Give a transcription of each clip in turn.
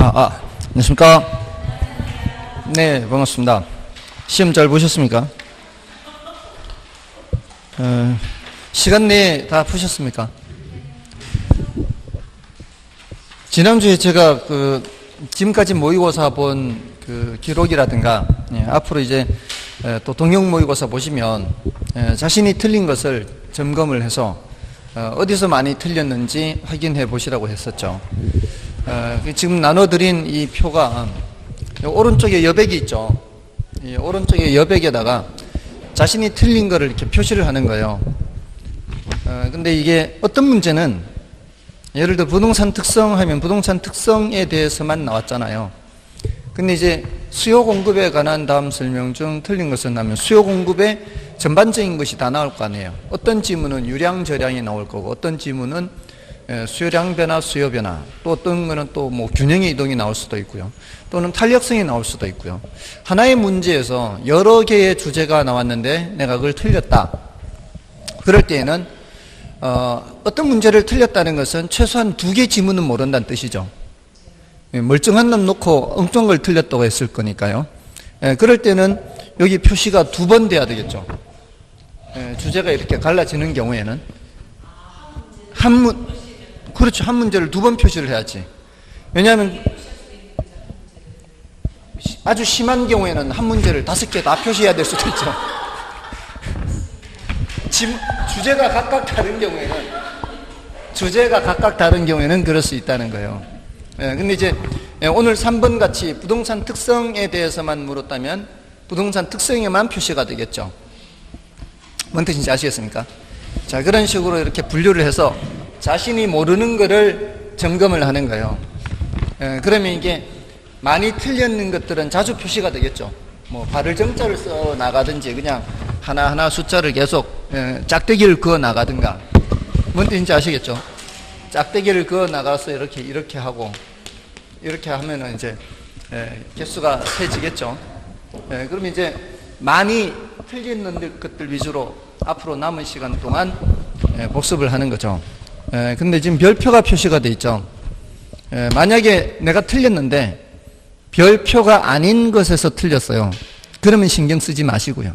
안녕하십니까? 네, 반갑습니다. 시험 잘 보셨습니까? 시간 내에 다 푸셨습니까? 지난주에 제가 지금까지 모의고사 본 기록이라든가, 앞으로 이제 또 동영 모의고사 보시면 자신이 틀린 것을 점검을 해서 어디서 많이 틀렸는지 확인해 보시라고 했었죠. 지금 나눠드린 이 표가 오른쪽에 여백이 있죠. 이 오른쪽에 여백에다가 자신이 틀린 거를 이렇게 표시를 하는 거예요. 근데 이게 어떤 문제는 예를 들어 부동산 특성 하면 부동산 특성에 대해서만 나왔잖아요. 근데 이제 수요 공급에 관한 다음 설명 중 틀린 것은 하면 수요 공급의 전반적인 것이 다 나올 거 아니에요. 어떤 지문은 유량 저량이 나올 거고, 어떤 지문은 수요량 변화, 수요 변화, 또 어떤 거는 또 뭐 균형의 이동이 나올 수도 있고요. 또는 탄력성이 나올 수도 있고요. 하나의 문제에서 여러 개의 주제가 나왔는데 내가 그걸 틀렸다. 그럴 때에는 어떤 문제를 틀렸다는 것은 최소한 2개 지문은 모른다는 뜻이죠. 멀쩡한 놈 놓고 엉뚱한 걸 틀렸다고 했을 거니까요. 그럴 때는 여기 표시가 2번 돼야 되겠죠. 주제가 이렇게 갈라지는 경우에는 그렇죠. 한 문제를 2번 표시를 해야지. 왜냐하면 아주 심한 경우에는 한 문제를 5개 다 표시해야 될 수도 있죠. 주제가 각각 다른 경우에는 그럴 수 있다는 거예요. 근데 이제 오늘 3번 같이 부동산 특성에 대해서만 물었다면 부동산 특성에만 표시가 되겠죠. 뭔 뜻인지 아시겠습니까? 자, 그런 식으로 이렇게 분류를 해서 자신이 모르는 거를 점검을 하는 거예요. 그러면 이게 많이 틀렸는 것들은 자주 표시가 되겠죠. 뭐 발을 정자를 써 나가든지 그냥 하나하나 숫자를 계속 짝대기를 그어 나가든가. 뭔 뜻인지 아시겠죠? 짝대기를 그어 나가서 이렇게 하고 이렇게 하면은 이제 개수가 세지겠죠. 그러면 이제 많이 틀린 것들 위주로 앞으로 남은 시간 동안 복습을 하는 거죠. 근데 지금 별표가 표시가 돼 있죠. 만약에 내가 틀렸는데 별표가 아닌 것에서 틀렸어요. 그러면 신경 쓰지 마시고요.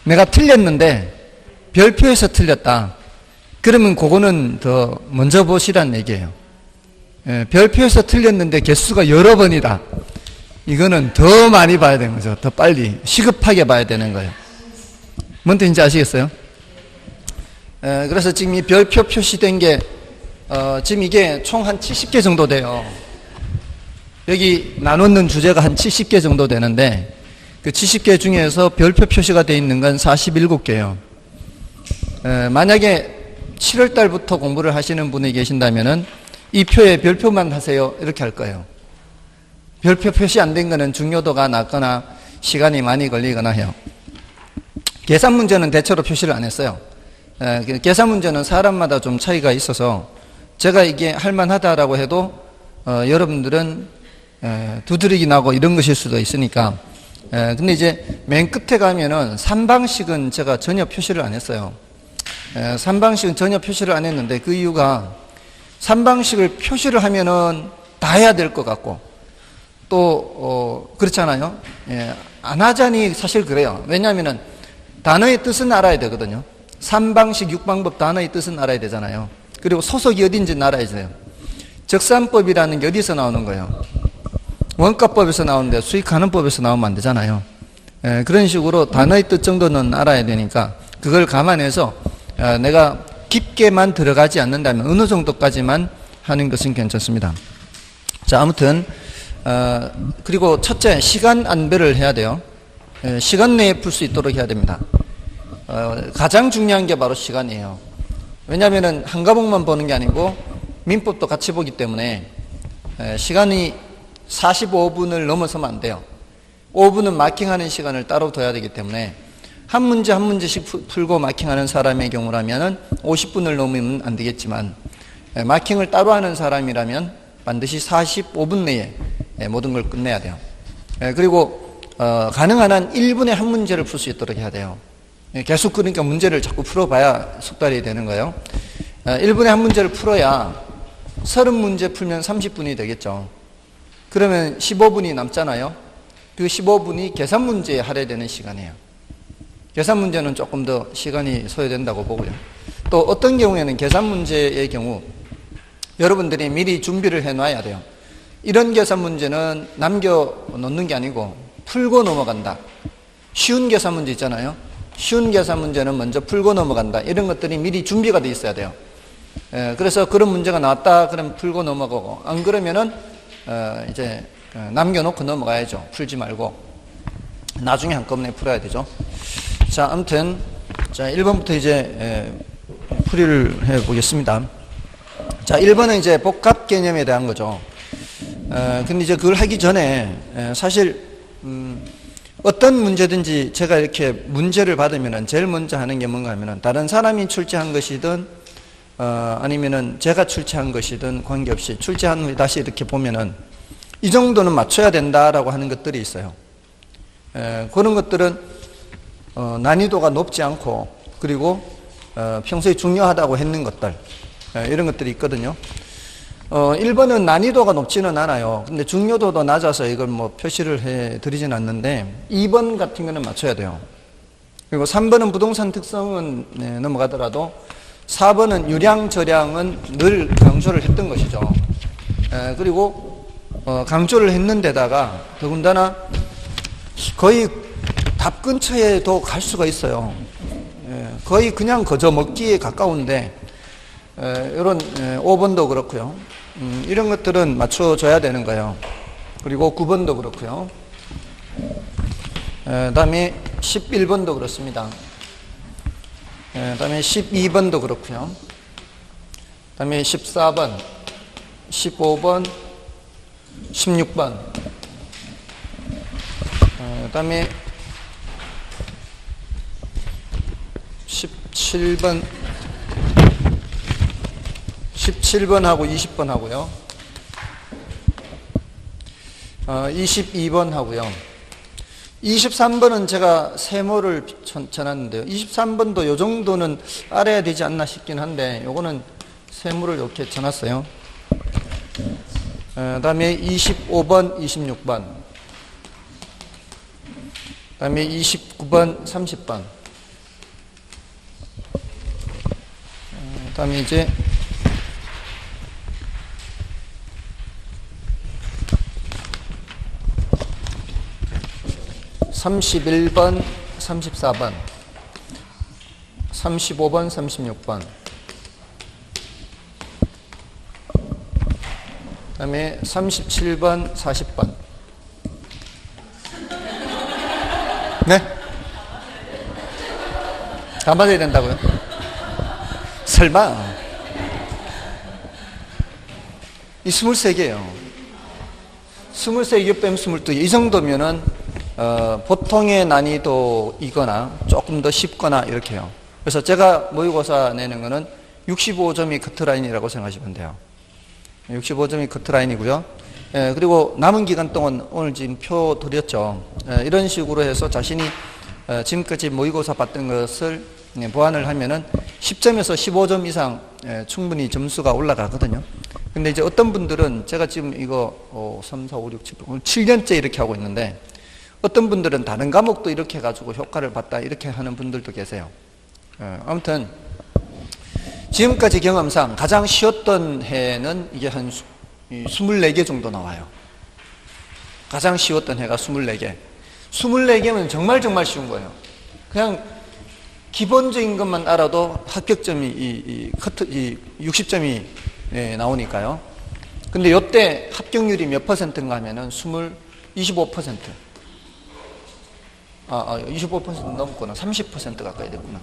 내가 틀렸는데 별표에서 틀렸다. 그러면 그거는 더 먼저 보시란 얘기예요. 별표에서 틀렸는데 개수가 여러 번이다. 이거는 더 많이 봐야 되는 거죠. 더 빨리 시급하게 봐야 되는 거예요. 뭔 뜻인지 아시겠어요? 그래서 지금 이 별표 표시된 게 지금 이게 총 한 70개 정도 돼요. 여기 나누는 주제가 한 70개 정도 되는데 그 70개 중에서 별표 표시가 되어 있는 건 47개예요. 만약에 7월 달부터 공부를 하시는 분이 계신다면은 이 표에 별표만 하세요. 이렇게 할 거예요. 별표 표시 안 된 거는 중요도가 낮거나 시간이 많이 걸리거나 해요. 계산 문제는 대체로 표시를 안 했어요. 계산 문제는 사람마다 좀 차이가 있어서 제가 이게 할만하다라고 해도 여러분들은 두드러기 나고 이런 것일 수도 있으니까. 근데 이제 맨 끝에 가면은 3방식은 제가 전혀 표시를 안 했어요. 3방식은 전혀 표시를 안 했는데 그 이유가 3방식을 표시를 하면은 다 해야 될 것 같고 또 그렇잖아요. 안 하자니 사실 그래요. 왜냐하면은 단어의 뜻은 알아야 되거든요. 3방식 6방법 단어의 뜻은 알아야 되잖아요. 그리고 소속이 어딘지는 알아야 돼요. 적산법이라는 게 어디서 나오는 거예요? 원가법에서 나오는데 수익하는법에서 나오면 안 되잖아요. 그런 식으로 단어의 뜻 정도는 알아야 되니까 그걸 감안해서 내가 깊게만 들어가지 않는다면 어느 정도까지만 하는 것은 괜찮습니다. 자, 아무튼 그리고 첫째, 시간 안배를 해야 돼요. 시간 내에 풀 수 있도록 해야 됩니다. 가장 중요한 게 바로 시간이에요. 왜냐하면 한 과목만 보는 게 아니고 민법도 같이 보기 때문에 시간이 45분을 넘어서면 안 돼요. 5분은 마킹하는 시간을 따로 둬야 되기 때문에 한 문제 한 문제씩 풀고 마킹하는 사람의 경우라면 50분을 넘으면 안 되겠지만 마킹을 따로 하는 사람이라면 반드시 45분 내에 모든 걸 끝내야 돼요. 그리고 가능한 한 1분에 한 문제를 풀 수 있도록 해야 돼요. 계속 그러니까 문제를 자꾸 풀어봐야 숙달이 되는 거예요. 1분에 한 문제를 풀어야 30문제 풀면 30분이 되겠죠. 그러면 15분이 남잖아요. 그 15분이 계산 문제에 할애되는 시간이에요. 계산 문제는 조금 더 시간이 소요된다고 보고요. 또 어떤 경우에는 계산 문제의 경우 여러분들이 미리 준비를 해놔야 돼요. 이런 계산 문제는 남겨놓는 게 아니고 풀고 넘어간다. 쉬운 계산 문제 있잖아요. 쉬운 계산 문제는 먼저 풀고 넘어간다. 이런 것들이 미리 준비가 돼 있어야 돼요. 그래서 그런 문제가 나왔다 그러면 풀고 넘어가고, 안 그러면은 이제 남겨놓고 넘어가야죠. 풀지 말고 나중에 한꺼번에 풀어야 되죠. 자, 아무튼 자 1번부터 이제 풀이를 해 보겠습니다. 자, 1번은 이제 복합 개념에 대한 거죠. 근데 이제 그걸 하기 전에 사실 어떤 문제든지 제가 이렇게 문제를 받으면은 제일 먼저 하는 게 뭔가 하면은 다른 사람이 출제한 것이든 아니면은 제가 출제한 것이든 관계없이 출제한 후에 다시 이렇게 보면은 이 정도는 맞춰야 된다라고 하는 것들이 있어요. 그런 것들은 난이도가 높지 않고, 그리고 평소에 중요하다고 했는 것들, 이런 것들이 있거든요. 1번은 난이도가 높지는 않아요. 근데 중요도도 낮아서 이걸 뭐 표시를 해 드리진 않는데 2번 같은 거는 맞춰야 돼요. 그리고 3번은 부동산 특성은 넘어가더라도 4번은 유량, 저량은 늘 강조를 했던 것이죠. 그리고 강조를 했는데다가 더군다나 거의 답 근처에도 갈 수가 있어요. 거의 그냥 거저 먹기에 가까운데 이런 5번도 그렇고요. 이런 것들은 맞춰줘야 되는 거예요. 그리고 9번도 그렇고요. 다음에 11번도 그렇습니다. 다음에 12번도 그렇고요. 다음에 14번, 15번, 16번, 다음에 17번, 17번하고 20번 하고요. 22번 하고요. 23번은 제가 세모를 쳐놨는데요. 23번도 이 정도는 알아야 되지 않나 싶긴 한데 요거는 세모를 이렇게 쳐놨어요. 다음에 25번, 26번, 다음에 29번, 30번, 다음에 이제 31번, 34번, 35번, 36번, 그 다음에 37번, 40번. 네? 다 맞아야 된다고요? 설마. 이 23개예요. 23개 빼면 22개. 이 정도면은 보통의 난이도이거나 조금 더 쉽거나 이렇게 해요. 그래서 제가 모의고사 내는 거는 65점이 커트라인이라고 생각하시면 돼요. 65점이 커트라인이고요. 그리고 남은 기간 동안 오늘 지금 표 드렸죠. 이런 식으로 해서 자신이 지금까지 모의고사 봤던 것을 보완을 하면은 10점에서 15점 이상 충분히 점수가 올라가거든요. 근데 이제 어떤 분들은 제가 지금 이거 3, 4, 5, 6, 7, 7년째 이렇게 하고 있는데 어떤 분들은 다른 과목도 이렇게 해가지고 효과를 봤다 이렇게 하는 분들도 계세요. 아무튼 지금까지 경험상 가장 쉬웠던 해는 이게 한 24개 정도 나와요. 가장 쉬웠던 해가 24개. 24개면 정말 쉬운 거예요. 그냥 기본적인 것만 알아도 합격점이 60점이 나오니까요. 근데 이때 합격률이 몇 퍼센트인가 하면은 25%. 25% 넘었구나. 30% 가까이 됐구나.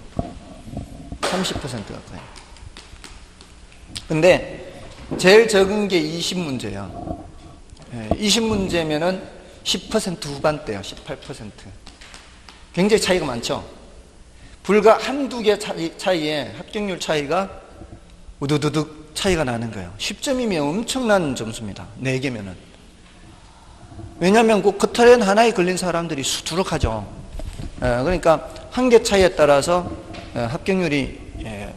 30% 가까이. 근데 제일 적은 게 20문제예요. 20문제면은 10% 후반대예요. 18%. 굉장히 차이가 많죠. 불과 한두 개 차이에 합격률 차이가 우두두둑 차이가 나는 거예요. 10점이면 엄청난 점수입니다. 4개면은. 왜냐하면 그 커트라인 하나에 걸린 사람들이 수두룩하죠. 그러니까 한 개 차이에 따라서 합격률이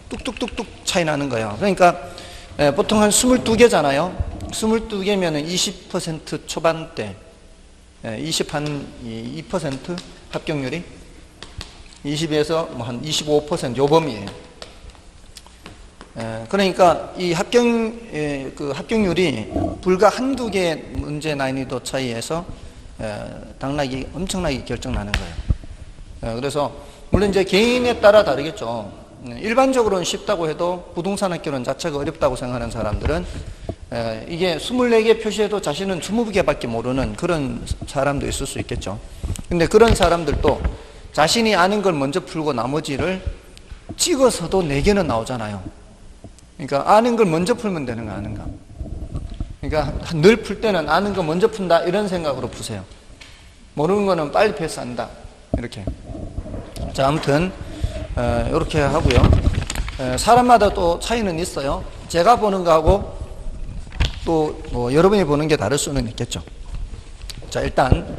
뚝뚝뚝뚝 차이 나는 거예요. 그러니까 보통 한 22개잖아요. 22개면은 20% 초반대, 2% 합격률이 20에서 뭐 한 25% 요 범위예요. 그러니까 이 합격률이 불과 한두 개 문제 난이도 차이에서 당락이 엄청나게 결정나는 거예요. 그래서 물론 이제 개인에 따라 다르겠죠. 일반적으로는 쉽다고 해도 부동산 학교는 자체가 어렵다고 생각하는 사람들은 이게 24개 표시해도 자신은 20개밖에 모르는 그런 사람도 있을 수 있겠죠. 근데 그런 사람들도 자신이 아는 걸 먼저 풀고 나머지를 찍어서도 4개는 나오잖아요. 그러니까 아는 걸 먼저 풀면 되는 거 아는가. 그러니까 늘 풀 때는 아는 거 먼저 푼다 이런 생각으로 푸세요. 모르는 거는 빨리 패스한다 이렇게. 자, 아무튼 이렇게 하고요. 사람마다 또 차이는 있어요. 제가 보는 거하고 또 뭐 여러분이 보는 게 다를 수는 있겠죠. 자, 일단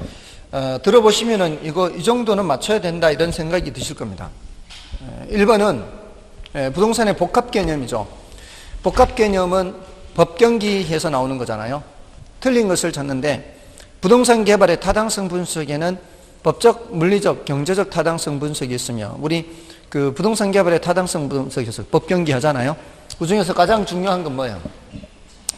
들어보시면은 이 정도는 맞춰야 된다 이런 생각이 드실 겁니다. 1번은 부동산의 복합 개념이죠. 복합 개념은 법경기에서 나오는 거잖아요. 틀린 것을 찾는데 부동산 개발의 타당성 분석에는 법적, 물리적, 경제적 타당성 분석이 있으며 우리 그 부동산 개발의 타당성 분석에서 법경기 하잖아요. 그 중에서 가장 중요한 건 뭐예요?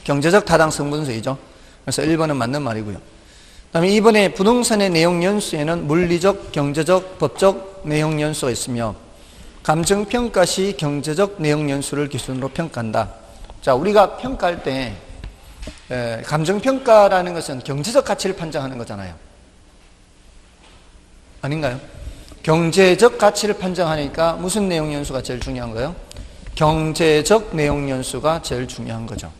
경제적 타당성 분석이죠. 그래서 1번은 맞는 말이고요. 그 다음에 2번에 부동산의 내용 연수에는 물리적, 경제적, 법적 내용 연수가 있으며 감정평가 시 경제적 내용 연수를 기준으로 평가한다. 자, 우리가 평가할 때 감정평가라는 것은 경제적 가치를 판정하는 거잖아요. 아닌가요? 경제적 가치를 판정하니까 무슨 내용 연수가 제일 중요한 거예요? 경제적 내용 연수가 제일 중요한 거죠.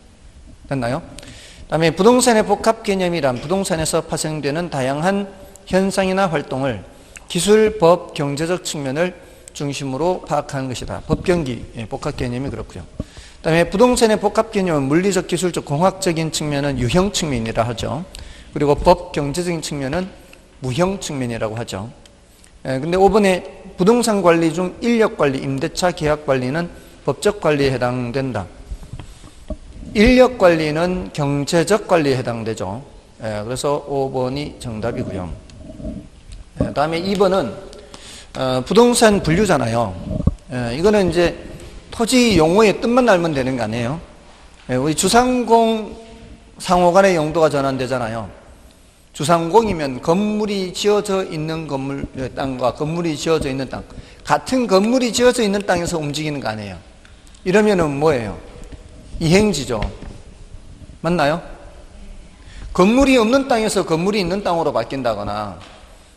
됐나요? 그 다음에 부동산의 복합 개념이란 부동산에서 파생되는 다양한 현상이나 활동을 기술, 법, 경제적 측면을 중심으로 파악하는 것이다. 법경기, 복합 개념이 그렇고요. 그 다음에 부동산의 복합 개념은 물리적, 기술적, 공학적인 측면은 유형 측면이라 하죠. 그리고 법, 경제적인 측면은 무형 측면이라고 하죠. 근데 5번에 부동산 관리 중 인력 관리, 임대차 계약 관리는 법적 관리에 해당된다. 인력 관리는 경제적 관리에 해당되죠. 그래서 5번이 정답이고요. 그 다음에 2번은 부동산 분류잖아요. 이거는 이제 토지 용어의 뜻만 알면 되는 거 아니에요? 우리 주상공 상호 간의 용도가 전환되잖아요. 주상공이면 건물이 지어져 있는 건물 땅과 건물이 지어져 있는 땅, 같은 건물이 지어져 있는 땅에서 움직이는 거 아니에요? 이러면은 뭐예요? 이행지죠. 맞나요? 건물이 없는 땅에서 건물이 있는 땅으로 바뀐다거나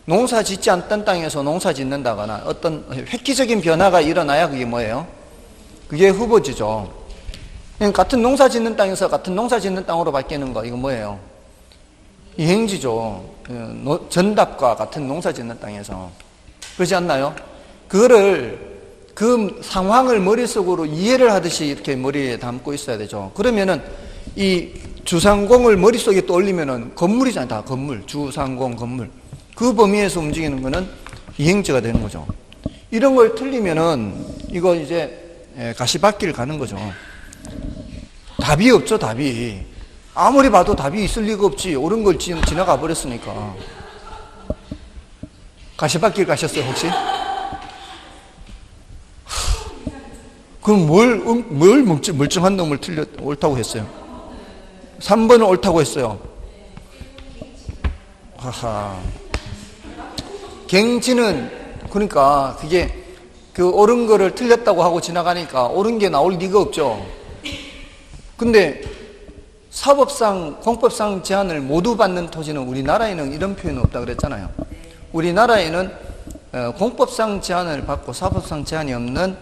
농사 짓지 않던 땅에서 농사 짓는다거나 어떤 획기적인 변화가 일어나야 그게 뭐예요? 그게 후보지죠. 같은 농사 짓는 땅에서 같은 농사 짓는 땅으로 바뀌는 거, 이거 뭐예요? 이행지죠. 전답과 같은 농사 짓는 땅에서. 그렇지 않나요? 그 상황을 머릿속으로 이해를 하듯이 이렇게 머리에 담고 있어야 되죠. 그러면은 이 주상공을 머릿속에 떠올리면은 건물이잖아요. 다 건물. 주상공 건물. 그 범위에서 움직이는 거는 이행지가 되는 거죠. 이런 걸 틀리면은 이거 이제 가시밭길 가는 거죠. 답이 없죠, 답이. 아무리 봐도 답이 있을 리가 없지. 옳은 걸 지나가 버렸으니까. 가시밭길 가셨어요, 혹시? 그럼 뭘 멀쩡한 놈을 옳다고 했어요? 3번을 옳다고 했어요. 하하. 갱지는, 그러니까 그게 그 옳은 거를 틀렸다고 하고 지나가니까 옳은 게 나올 리가 없죠. 근데 사법상, 공법상 제한을 모두 받는 토지는 우리나라에는 이런 표현은 없다 그랬잖아요. 우리나라에는 공법상 제한을 받고 사법상 제한이 없는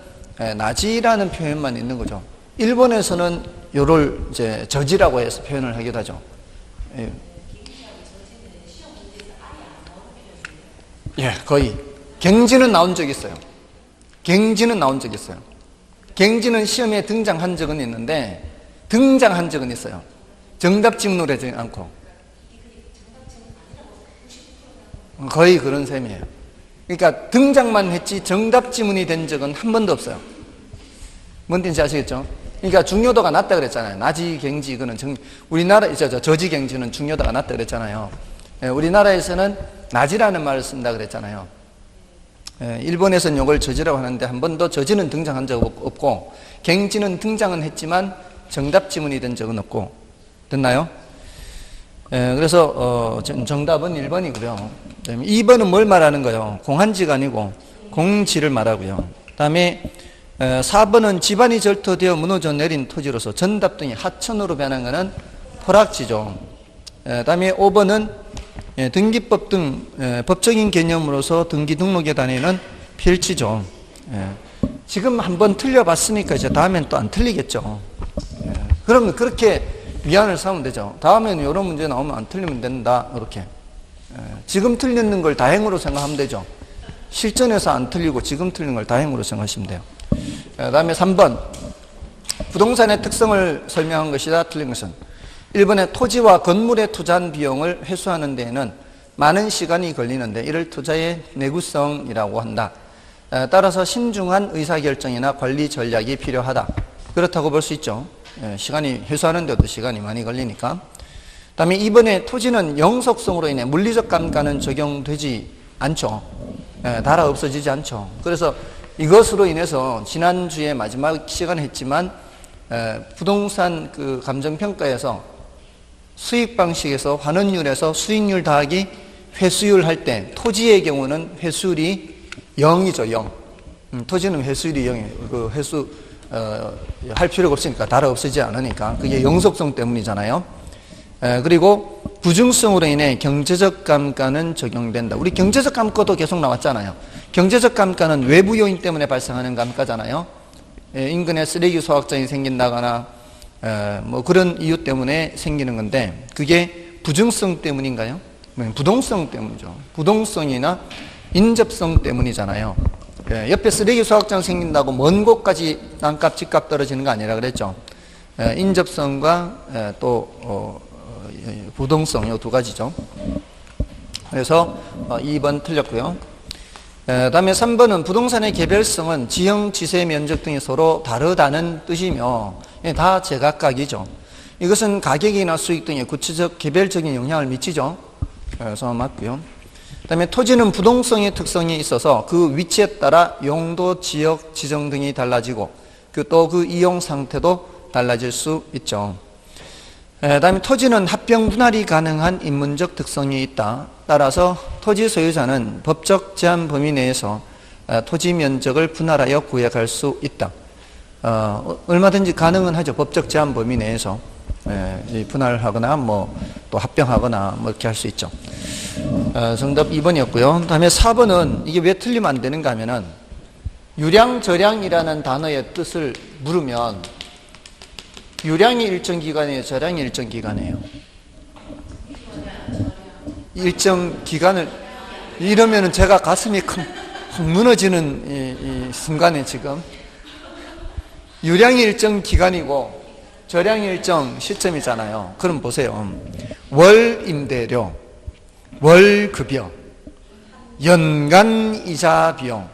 나지라는 표현만 있는 거죠. 일본에서는 요를 이제 저지라고 해서 표현을 하기도 하죠. 예, 거의. 갱지는 나온 적이 있어요. 갱지는 나온 적이 있어요. 갱지는 시험에 등장한 적은 있는데, 등장한 적은 있어요. 정답 지문으로 하지 않고. 거의 그런 셈이에요. 그러니까 등장만 했지 정답 지문이 된 적은 한 번도 없어요. 뭔 뜻인지 아시겠죠? 그러니까 중요도가 낮다 그랬잖아요. 나지 갱지 이거는 우리나라 저지 갱지는 중요도가 낮다 그랬잖아요. 우리나라에서는 나지라는 말을 쓴다 그랬잖아요. 일본에서는 이걸 저지라고 하는데 한 번도 저지는 등장한 적 없고 갱지는 등장은 했지만 정답 지문이 된 적은 없고. 됐나요? 그래서 정답은 1번이고요. 2번은 뭘 말하는 거예요? 공한지가 아니고 공지를 말하고요. 그다음에 4번은 지반이 절토되어 무너져 내린 토지로서 전답 등이 하천으로 변한 것은 포락지죠. 그다음에 5번은 등기법 등 법적인 개념으로서 등기 등록에 다니는 필지죠. 지금 한번 틀려봤으니까 이제 다음엔 또 안 틀리겠죠. 그러면 그렇게 위안을 삼으면 되죠. 다음에는 이런 문제 나오면 안 틀리면 된다. 이렇게. 지금 틀리는 걸 다행으로 생각하면 되죠. 실전에서 안 틀리고 지금 틀리는 걸 다행으로 생각하시면 돼요. 그 다음에 3번. 부동산의 특성을 설명한 것이다. 틀린 것은 1번에 토지와 건물에 투자한 비용을 회수하는 데에는 많은 시간이 걸리는데 이를 투자의 내구성이라고 한다. 따라서 신중한 의사결정이나 관리 전략이 필요하다. 그렇다고 볼 수 있죠. 시간이 회수하는 데도 시간이 많이 걸리니까. 그 다음에 2번에 토지는 영속성으로 인해 물리적 감가는 적용되지 않죠. 달아 없어지지 않죠. 그래서 이것으로 인해서 지난주에 마지막 시간에 했지만 부동산 그 감정평가에서 수익 방식에서 환원율에서 수익률 더하기 회수율 할 때 토지의 경우는 회수율이 0이죠. 0. 토지는 회수율이 0이에요. 그 회수 할 필요가 없으니까 달아 없어지지 않으니까 그게 영속성 때문이잖아요. 그리고 부중성으로 인해 경제적 감가는 적용된다. 우리 경제적 감가도 계속 나왔잖아요. 경제적 감가는 외부 요인 때문에 발생하는 감가잖아요. 인근에 쓰레기 소각장이 생긴다거나 뭐 그런 이유 때문에 생기는 건데 그게 부중성 때문인가요? 부동성 때문이죠. 부동성이나 인접성 때문이잖아요. 옆에 쓰레기 소각장 생긴다고 먼 곳까지 땅값, 집값 떨어지는 거 아니라 그랬죠. 인접성과 또 부동성 이 두 가지죠. 그래서 2번 틀렸고요. 다음에 3번은 부동산의 개별성은 지형, 지세, 면적 등이 서로 다르다는 뜻이며 다 제각각이죠. 이것은 가격이나 수익 등의 구체적 개별적인 영향을 미치죠. 그래서 맞고요. 그 다음에 토지는 부동성의 특성이 있어서 그 위치에 따라 용도, 지역, 지정 등이 달라지고 또 그 이용 상태도 달라질 수 있죠. 그 다음에 토지는 합병 분할이 가능한 인문적 특성이 있다. 따라서 토지 소유자는 법적 제한 범위 내에서 토지 면적을 분할하여 구획할 수 있다. 얼마든지 가능은 하죠. 법적 제한 범위 내에서 분할하거나 뭐 또 합병하거나 뭐 이렇게 할 수 있죠. 정답 2번이었고요. 다음에 4번은 이게 왜 틀리면 안 되는가 하면은 유량저량이라는 단어의 뜻을 물으면 유량이 일정 기간이에요, 저량이 일정 기간이에요? 일정 기간을 이러면은 제가 가슴이 쿵 무너지는 이 순간에 지금 유량이 일정 기간이고 저량이 일정 시점이잖아요. 그럼 보세요. 월 임대료, 월 급여, 연간 이자 비용.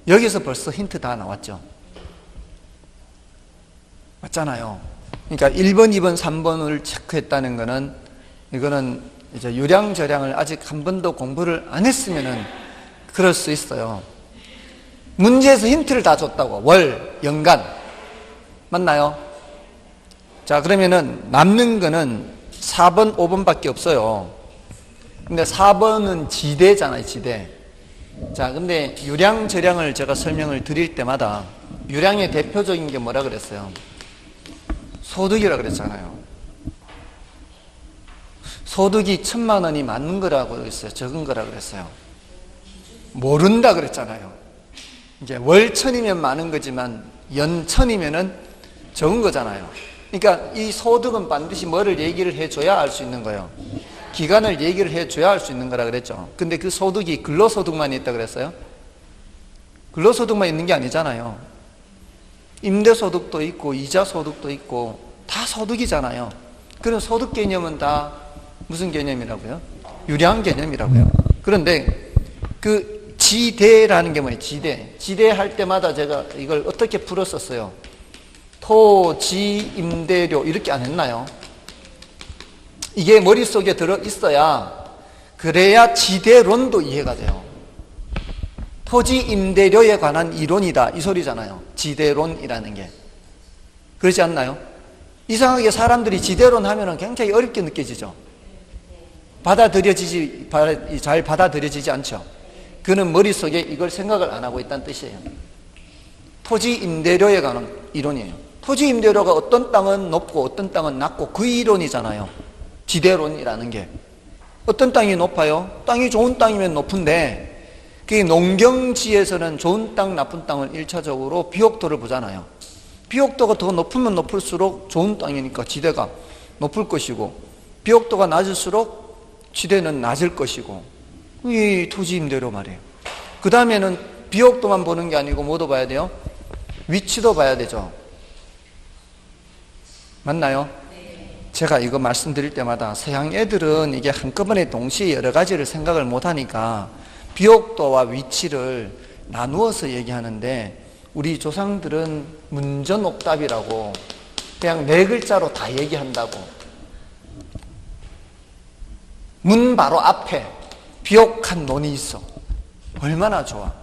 여기서 벌써 힌트 다 나왔죠. 맞잖아요. 그러니까 1번, 2번, 3번을 체크했다는 거는 이거는 이제 유량 저량을 아직 한 번도 공부를 안 했으면은 그럴 수 있어요. 문제에서 힌트를 다 줬다고. 월, 연간. 맞나요? 자, 그러면은 남는 거는 4번, 5번밖에 없어요. 근데 4번은 지대잖아요, 지대. 자, 근데 유량, 저량을 제가 설명을 드릴 때마다 유량의 대표적인 게 뭐라 그랬어요? 소득이라 그랬잖아요. 소득이 1,000만 원이 많은 거라고 그랬어요? 적은 거라 그랬어요? 모른다 그랬잖아요. 이제 월 1,000이면 많은 거지만 연 1,000이면은 적은 거잖아요. 그러니까 이 소득은 반드시 뭐를 얘기를 해줘야 알 수 있는 거예요. 기간을 얘기를 해줘야 알 수 있는 거라 그랬죠. 근데 그 소득이 근로소득만 있다 그랬어요? 근로소득만 있는 게 아니잖아요. 임대소득도 있고 이자소득도 있고 다 소득이잖아요. 그런 소득 개념은 다 무슨 개념이라고요? 유량 개념이라고요. 그런데 그 지대라는 게 뭐예요? 지대. 지대 할 때마다 제가 이걸 어떻게 풀었었어요? 토지, 임대료 이렇게 안 했나요? 이게 머릿속에 들어있어야 그래야 지대론도 이해가 돼요. 토지, 임대료에 관한 이론이다 이 소리잖아요. 지대론이라는 게. 그렇지 않나요? 이상하게 사람들이 지대론 하면 굉장히 어렵게 느껴지죠. 잘 받아들여지지 않죠. 그는 머릿속에 이걸 생각을 안 하고 있다는 뜻이에요. 토지 임대료에 관한 이론이에요. 토지 임대료가 어떤 땅은 높고 어떤 땅은 낮고 그 이론이잖아요. 지대론이라는 게. 어떤 땅이 높아요? 땅이 좋은 땅이면 높은데 그 농경지에서는 좋은 땅, 나쁜 땅을 1차적으로 비옥도를 보잖아요. 비옥도가 더 높으면 높을수록 좋은 땅이니까 지대가 높을 것이고 비옥도가 낮을수록 지대는 낮을 것이고 이 토지 임대료 말이에요. 그 다음에는 비옥도만 보는 게 아니고 뭐도 봐야 돼요? 위치도 봐야 되죠. 맞나요? 제가 이거 말씀드릴 때마다 서양 애들은 이게 한꺼번에 동시에 여러 가지를 생각을 못하니까 비옥도와 위치를 나누어서 얘기하는데 우리 조상들은 문전옥답이라고 그냥 4글자로 다 얘기한다고. 문 바로 앞에 비옥한 논이 있어. 얼마나 좋아.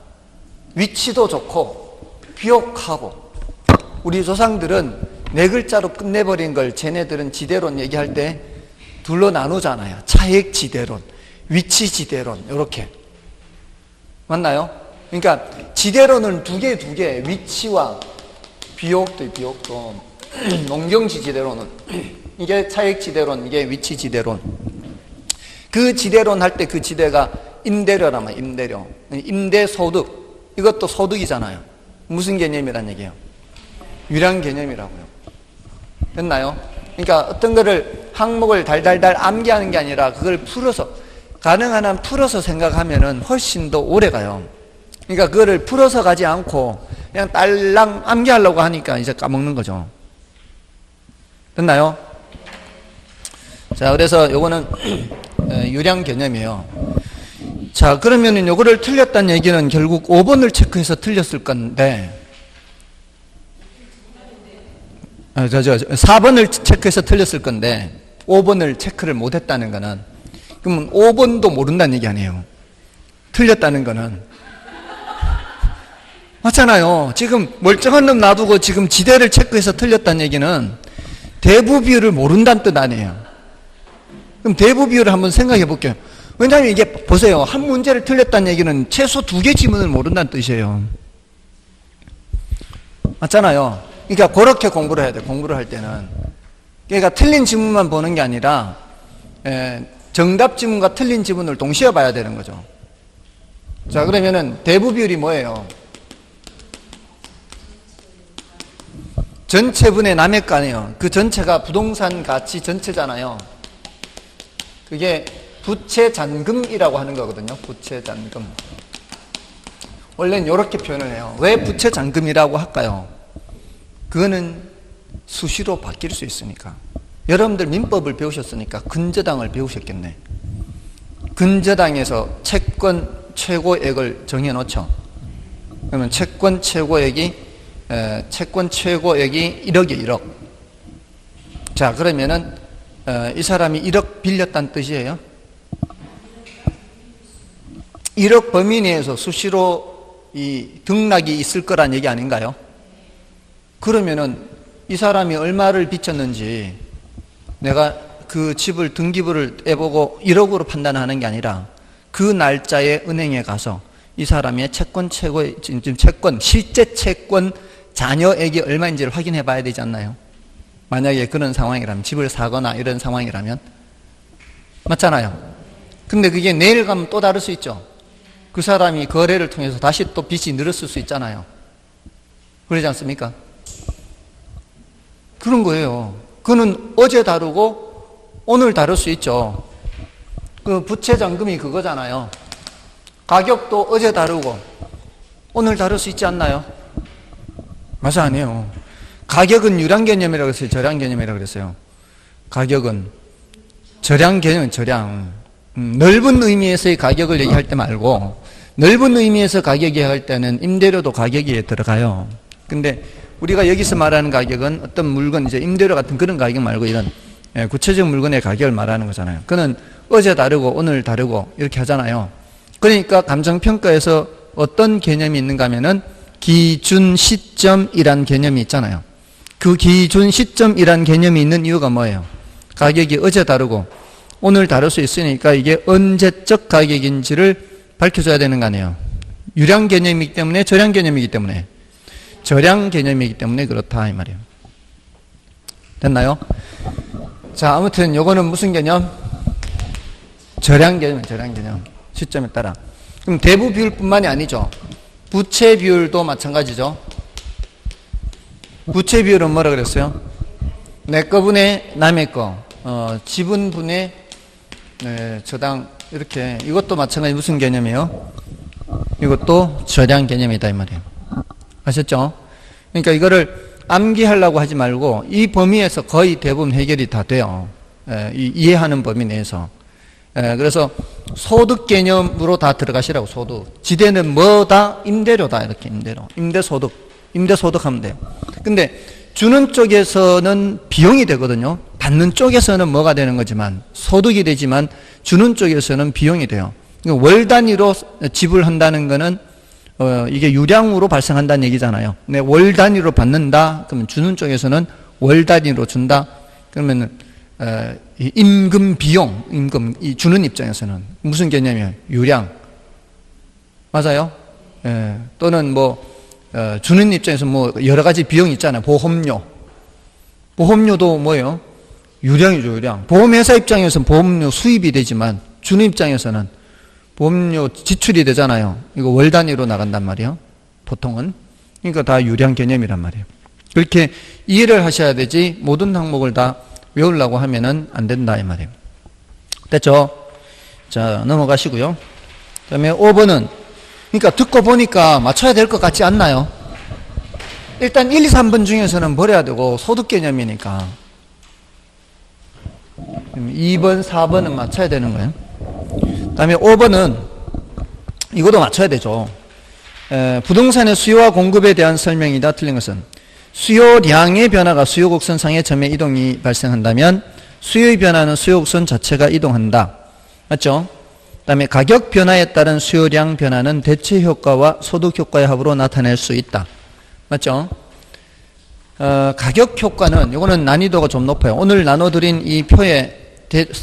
위치도 좋고 비옥하고. 우리 조상들은 4글자로 끝내버린 걸 쟤네들은 지대론 얘기할 때 둘로 나누잖아요. 차액지대론, 위치지대론 이렇게. 맞나요? 그러니까 지대론은 두 개, 위치와 비옥도 농경지 지대론은 이게 차액지대론, 이게 위치지대론. 그 지대론 할 때 그 지대가 임대료라면 임대료, 임대소득, 이것도 소득이잖아요. 무슨 개념이란 얘기예요? 유량 개념이라고요. 됐나요? 그러니까 어떤 거를 항목을 달달달 암기하는 게 아니라 그걸 풀어서 가능한 한 풀어서 생각하면은 훨씬 더 오래 가요. 그러니까 그거를 풀어서 가지 않고 그냥 딸랑 암기하려고 하니까 이제 까먹는 거죠. 됐나요? 자, 그래서 요거는 유량 개념이에요. 자, 그러면은 요거를 틀렸다는 얘기는 결국 5번을 체크해서 틀렸을 건데 4번을 체크해서 틀렸을 건데 5번을 체크를 못했다는 거는 그러면 5번도 모른다는 얘기 아니에요. 틀렸다는 거는. 맞잖아요. 지금 멀쩡한 놈 놔두고 지금 지대를 체크해서 틀렸다는 얘기는 대부 비율을 모른다는 뜻 아니에요. 그럼 대부 비율을 한번 생각해 볼게요. 왜냐하면 이게 보세요. 한 문제를 틀렸다는 얘기는 최소 2개 지문을 모른다는 뜻이에요. 맞잖아요. 그러니까 그렇게 공부를 해야 돼요. 공부를 할 때는. 그러니까 틀린 지문만 보는 게 아니라 정답 지문과 틀린 지문을 동시에 봐야 되는 거죠. 자, 그러면은 대부 비율이 뭐예요? 전체분의 남의 거 그 전체가 부동산 가치 전체잖아요. 그게 부채 잔금이라고 하는 거거든요. 부채 잔금. 원래는 이렇게 표현을 해요. 왜 부채 잔금이라고 할까요? 그거는 수시로 바뀔 수 있으니까. 여러분들 민법을 배우셨으니까 근저당을 배우셨겠네. 근저당에서 채권 최고액을 정해놓죠. 그러면 채권 최고액이 1억에 1억. 자, 그러면은 이 사람이 1억 빌렸다는 뜻이에요. 1억 범위 내에서 수시로 이 등락이 있을 거란 얘기 아닌가요? 그러면은 이 사람이 얼마를 빚졌는지 내가 그 집을 등기부를 떼보고 1억으로 판단하는 게 아니라 그 날짜에 은행에 가서 이 사람의 채권 최고의 지금 채권 실제 채권 잔여액이 얼마인지를 확인해 봐야 되지 않나요? 만약에 그런 상황이라면 집을 사거나 이런 상황이라면 맞잖아요. 근데 그게 내일 가면 또 다를 수 있죠. 그 사람이 거래를 통해서 다시 또 빚이 늘었을 수 있잖아요. 그러지 않습니까? 그런 거예요. 그는 어제 다루고 오늘 다룰 수 있죠. 그 부채 잔금이 그거잖아요. 가격도 어제 다루고 오늘 다룰 수 있지 않나요? 맞아, 아니에요. 가격은 유량 개념이라고 했어요? 절량 개념이라고 그랬어요? 가격은 절량 개념은 절량. 넓은 의미에서의 가격을 얘기할 때 말고 넓은 의미에서 가격이 할 때는 임대료도 가격에 들어가요. 근데 우리가 여기서 말하는 가격은 어떤 물건, 이제 임대료 같은 그런 가격 말고 이런 구체적 물건의 가격을 말하는 거잖아요. 그는 어제 다르고 오늘 다르고 이렇게 하잖아요. 그러니까 감정평가에서 어떤 개념이 있는가 하면은 기준 시점이란 개념이 있잖아요. 그 기준 시점이란 개념이 있는 이유가 뭐예요? 가격이 어제 다르고 오늘 다를 수 있으니까 이게 언제적 가격인지를 밝혀줘야 되는 거 아니에요. 유량 개념이기 때문에, 저량 개념이기 때문에, 저량 개념이기 때문에 그렇다 이 말이에요. 됐나요? 자, 아무튼 요거는 무슨 개념? 저량 개념, 저량 개념. 시점에 따라. 그럼 대부 비율뿐만이 아니죠. 부채 비율도 마찬가지죠. 부채 비율은 뭐라 그랬어요? 내 거분의 남의 거, 지분분의 저당, 이렇게. 이것도 마찬가지 무슨 개념이에요? 이것도 저량 개념이다 이 말이에요. 아셨죠? 그러니까 이거를 암기하려고 하지 말고 이 범위에서 거의 대부분 해결이 다 돼요. 이해하는 범위 내에서. 그래서 소득 개념으로 다 들어가시라고. 소득. 지대는 뭐다? 임대료다. 이렇게 임대료. 임대소득. 임대소득 하면 돼요. 근데 주는 쪽에서는 비용이 되거든요. 받는 쪽에서는 뭐가 되는 거지만, 소득이 되지만 주는 쪽에서는 비용이 돼요. 월 단위로 지불한다는 거는 이게 유량으로 발생한다는 얘기잖아요. 네, 월 단위로 받는다. 그러면 주는 쪽에서는 월 단위로 준다. 그러면은 임금 비용, 임금 이 주는 입장에서는 무슨 개념이에요? 유량. 맞아요? 또는 뭐 주는 입장에서 뭐 여러 가지 비용이 있잖아요. 보험료. 보험료도 뭐예요? 유량이죠, 유량. 보험회사 입장에서는 보험료 수입이 되지만 주는 입장에서는 보험료 지출이 되잖아요. 이거 월 단위로 나간단 말이에요. 보통은. 그러니까 다 유량 개념이란 말이에요. 그렇게 이해를 하셔야 되지 모든 항목을 다 외우려고 하면은 안 된다 이 말이에요. 됐죠? 자, 넘어가시고요. 그다음에 5번은 그러니까 듣고 보니까 맞춰야 될 것 같지 않나요? 일단 1, 2, 3번 중에서는 버려야 되고 소득 개념이니까 2번, 4번은 맞춰야 되는 거예요. 그 다음에 5번은 이것도 맞춰야 되죠. 부동산의 수요와 공급에 대한 설명이다. 틀린 것은 수요량의 변화가 수요곡선상의 점의 이동이 발생한다면 수요의 변화는 수요곡선 자체가 이동한다. 맞죠? 그 다음에 가격 변화에 따른 수요량 변화는 대체 효과와 소득 효과의 합으로 나타낼 수 있다. 맞죠? 가격 효과는, 이거는 난이도가 좀 높아요. 오늘 나눠드린 이 표에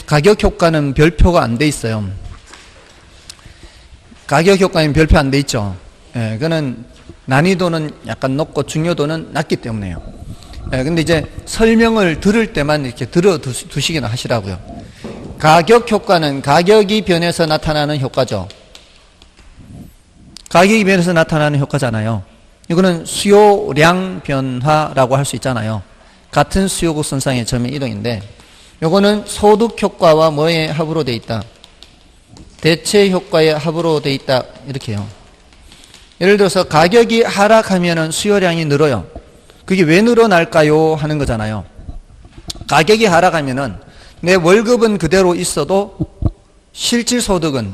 가격 효과는 별표가 안 돼 있어요. 가격 효과는 별표 안 돼 있죠. 그거는 난이도는 약간 높고 중요도는 낮기 때문에요. 근데 이제 설명을 들을 때만 이렇게 들어 두시기나 하시라고요. 가격 효과는 가격이 변해서 나타나는 효과죠. 가격이 변해서 나타나는 효과잖아요. 이거는 수요량 변화라고 할 수 있잖아요. 같은 수요곡선상의 점의 이동인데 이거는 소득 효과와 뭐의 합으로 돼 있다? 대체 효과의 합으로 돼 있다. 이렇게 해요. 예를 들어서 가격이 하락하면 수요량이 늘어요. 그게 왜 늘어날까요? 하는 거잖아요. 가격이 하락하면은 내 월급은 그대로 있어도 실질소득은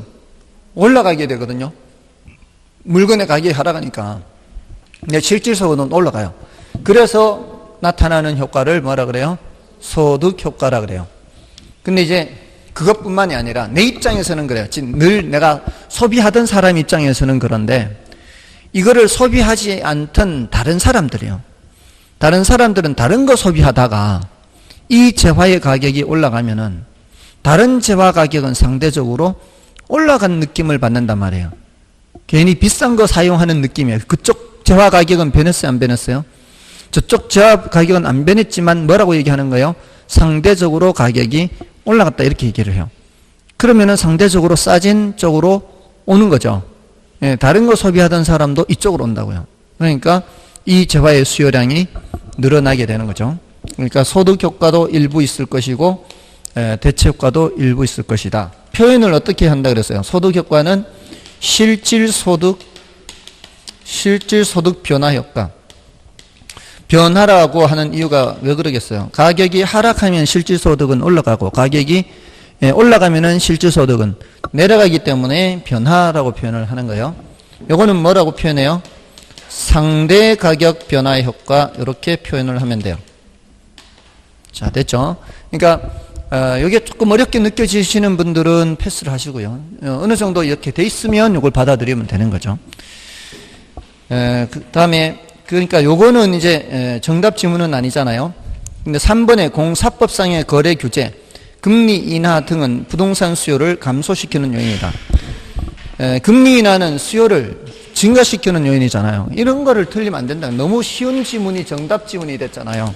올라가게 되거든요. 물건의 가격이 하락하니까 내 실질소득은 올라가요. 그래서 나타나는 효과를 뭐라 그래요? 소득 효과라 그래요. 근데 이제 그것뿐만이 아니라 내 입장에서는 그래요. 늘 내가 소비하던 사람 입장에서는 그런데 이거를 소비하지 않던 다른 사람들이요. 다른 사람들은 다른 거 소비하다가 이 재화의 가격이 올라가면은 다른 재화 가격은 상대적으로 올라간 느낌을 받는단 말이에요. 괜히 비싼 거 사용하는 느낌이에요. 그쪽 재화 가격은 변했어요, 안 변했어요? 저쪽 재화 가격은 안 변했지만 뭐라고 얘기하는 거예요? 상대적으로 가격이 올라갔다 이렇게 얘기를 해요. 그러면은 상대적으로 싸진 쪽으로 오는 거죠. 다른 거 소비하던 사람도 이쪽으로 온다고요. 그러니까 이 재화의 수요량이 늘어나게 되는 거죠. 그러니까 소득 효과도 일부 있을 것이고 대체 효과도 일부 있을 것이다. 표현을 어떻게 한다 그랬어요? 소득 효과는 실질소득 변화 효과. 변화라고 하는 이유가 왜 그러겠어요? 가격이 하락하면 실질소득은 올라가고 가격이 올라가면은 실질소득은 내려가기 때문에 변화라고 표현을 하는 거예요. 요거는 뭐라고 표현해요? 상대 가격 변화 효과 이렇게 표현을 하면 돼요. 자, 됐죠? 그러니까 이게 조금 어렵게 느껴지시는 분들은 패스를 하시고요. 어느 정도 이렇게 돼 있으면 이걸 받아들이면 되는 거죠. 그 다음에 그러니까 요거는 이제 정답 지문은 아니잖아요. 근데 3번의 공사법상의 거래 규제, 금리 인하 등은 부동산 수요를 감소시키는 요인이다. 금리 인하는 수요를 증가시키는 요인이잖아요. 이런 거를 틀리면 안 된다. 너무 쉬운 지문이 정답 지문이 됐잖아요.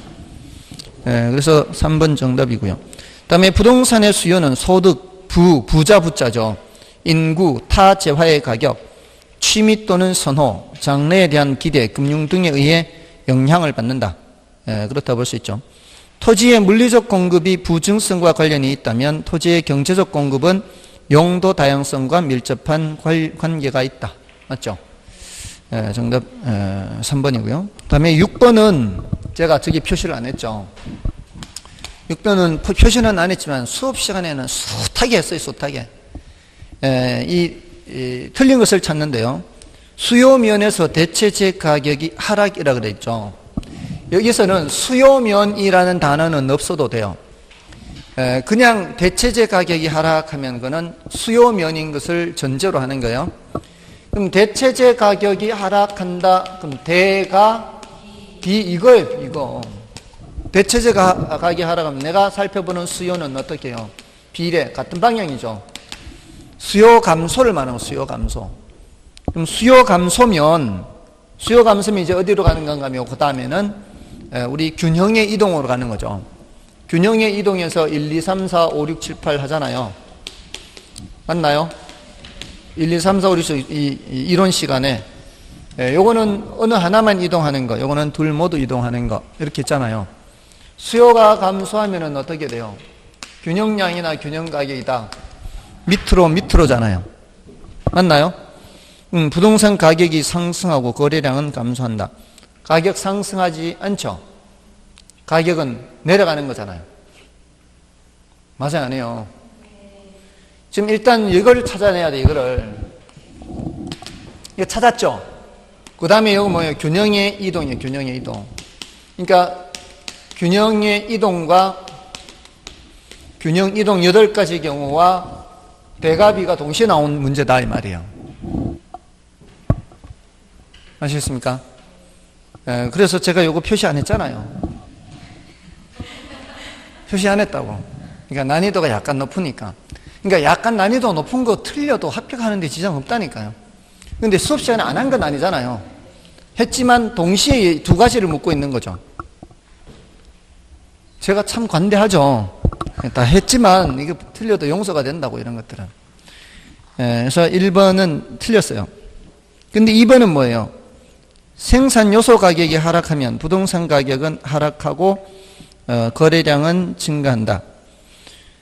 그래서 3번 정답이고요. 그다음에 부동산의 수요는 소득, 부자 부자죠. 인구, 타 재화의 가격, 취미 또는 선호, 장래에 대한 기대, 금융 등에 의해 영향을 받는다. 그렇다 볼 수 있죠. 토지의 물리적 공급이 부증성과 관련이 있다면 토지의 경제적 공급은 용도 다양성과 밀접한 관계가 있다. 맞죠? 정답 3번이고요. 그 다음에 6번은 제가 저기 표시를 안 했죠. 6번은 표시는 안 했지만 수업 시간에는 숱하게 했어요. 숱하게. 틀린 것을 찾는데요. 수요면에서 대체재 가격이 하락이라 그랬죠. 여기서는 수요면이라는 단어는 없어도 돼요. 그냥 대체재 가격이 하락하면 그는 수요면인 것을 전제로 하는 거예요. 그럼 대체재 가격이 하락한다. 그럼 대가 비 이거예요. 이거. 대체재 가격이 하락하면 내가 살펴보는 수요는 어떻게 해요? 비례 같은 방향이죠. 수요 감소를 말하는 거예요. 수요 감소. 그럼 수요 감소면 이제 어디로 가는 건가 하면 그 다음에는 우리 균형의 이동으로 가는 거죠. 균형의 이동에서 1, 2, 3, 4, 5, 6, 7, 8 하잖아요. 맞나요? 1, 2, 3, 4, 5, 6, 7, 이론 시간에 요거는 어느 하나만 이동하는 거, 요거는 둘 모두 이동하는 거 이렇게 있잖아요. 수요가 감소하면은 어떻게 돼요? 균형량이나 균형 가격이다. 밑으로잖아요. 맞나요? 부동산 가격이 상승하고 거래량은 감소한다. 가격 상승하지 않죠? 가격은 내려가는 거잖아요. 맞아요, 안 해요? 지금 일단 이걸 찾아내야 돼, 이거를. 이거 찾았죠? 그 다음에 이거 뭐예요? 균형의 이동이에요, 균형의 이동. 그러니까, 균형의 이동과 균형 이동 8가지 경우와 대가비가 동시에 나온 문제다, 이 말이에요. 아시겠습니까? 그래서 제가 이거 표시 안 했잖아요. 표시 안 했다고. 그러니까 난이도가 약간 높으니까. 그러니까 약간 난이도 높은 거 틀려도 합격하는데 지장 없다니까요. 근데 수업 시간에 안 한 건 아니잖아요. 했지만 동시에 두 가지를 묻고 있는 거죠. 제가 참 관대하죠. 다 했지만 이게 틀려도 용서가 된다고 이런 것들은. 그래서 1번은 틀렸어요. 근데 2번은 뭐예요? 생산 요소 가격이 하락하면 부동산 가격은 하락하고 거래량은 증가한다.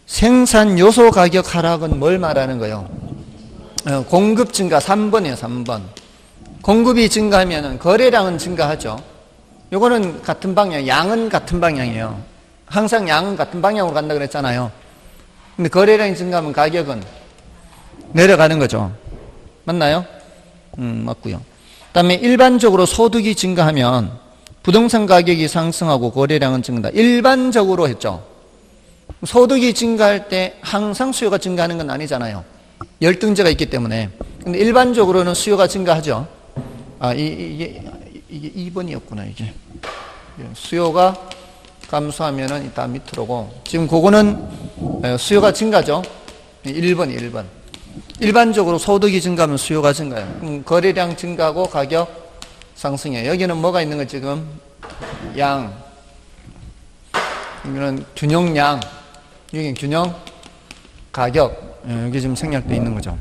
생산 요소 가격 하락은 뭘 말하는 거예요? 공급 증가 3번이에요. 3번. 공급이 증가하면 거래량은 증가하죠. 요거는 같은 방향, 양은 같은 방향이에요. 항상 양은 같은 방향으로 간다 그랬잖아요. 근데 거래량이 증가하면 가격은 내려가는 거죠. 맞나요? 맞고요. 그다음에 일반적으로 소득이 증가하면 부동산 가격이 상승하고 거래량은 증가한다. 일반적으로 했죠. 소득이 증가할 때 항상 수요가 증가하는 건 아니잖아요. 열등제가 있기 때문에. 근데 일반적으로는 수요가 증가하죠. 이게 2번이었구나, 이게. 수요가 감소하면은 이따 밑으로고. 지금 그거는 수요가 증가죠. 1번이 1번. 일반적으로 소득이 증가하면 수요가 증가해요. 그럼 거래량 증가하고 가격 상승해요. 여기는 뭐가 있는 거 지금? 양. 여기는 균형량. 여기는 균형 가격. 여기 지금 생략되어 있는 거죠.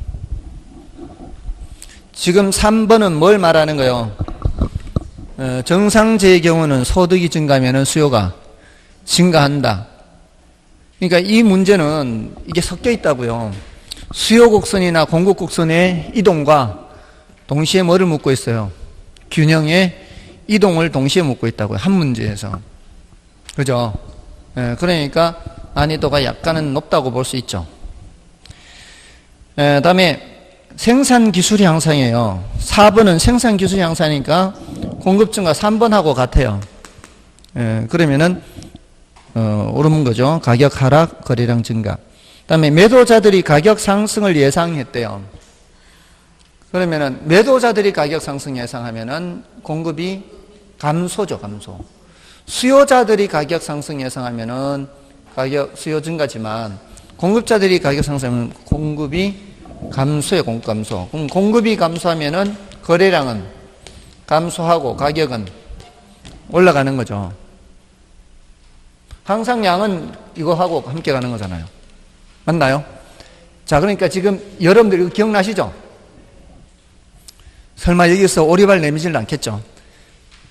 지금 3번은 뭘 말하는 거예요? 정상제의 경우는 소득이 증가하면 수요가 증가한다. 그러니까 이 문제는 이게 섞여 있다고요. 수요 곡선이나 공급 곡선의 이동과 동시에 뭐를 묻고 있어요? 균형의 이동을 동시에 묻고 있다고요. 한 문제에서. 그죠? 그러니까 난이도가 약간은 높다고 볼 수 있죠. 다음에 생산 기술 향상이에요. 4번은 생산 기술 향상이니까 공급 증가 3번하고 같아요. 그러면은 오르는 거죠. 가격 하락, 거래량 증가. 그다음에 매도자들이 가격 상승을 예상했대요. 그러면은 매도자들이 가격 상승 예상하면은 공급이 감소죠, 감소. 수요자들이 가격 상승 예상하면은 가격 수요 증가지만 공급자들이 가격 상승하면 공급이 감소예요, 공급 감소. 그럼 공급이 감소하면은 거래량은 감소하고 가격은 올라가는 거죠. 항상 양은 이거하고 함께 가는 거잖아요. 맞나요? 자, 그러니까 지금 여러분들 이거 기억나시죠? 설마 여기서 오리발 내미지는 않겠죠?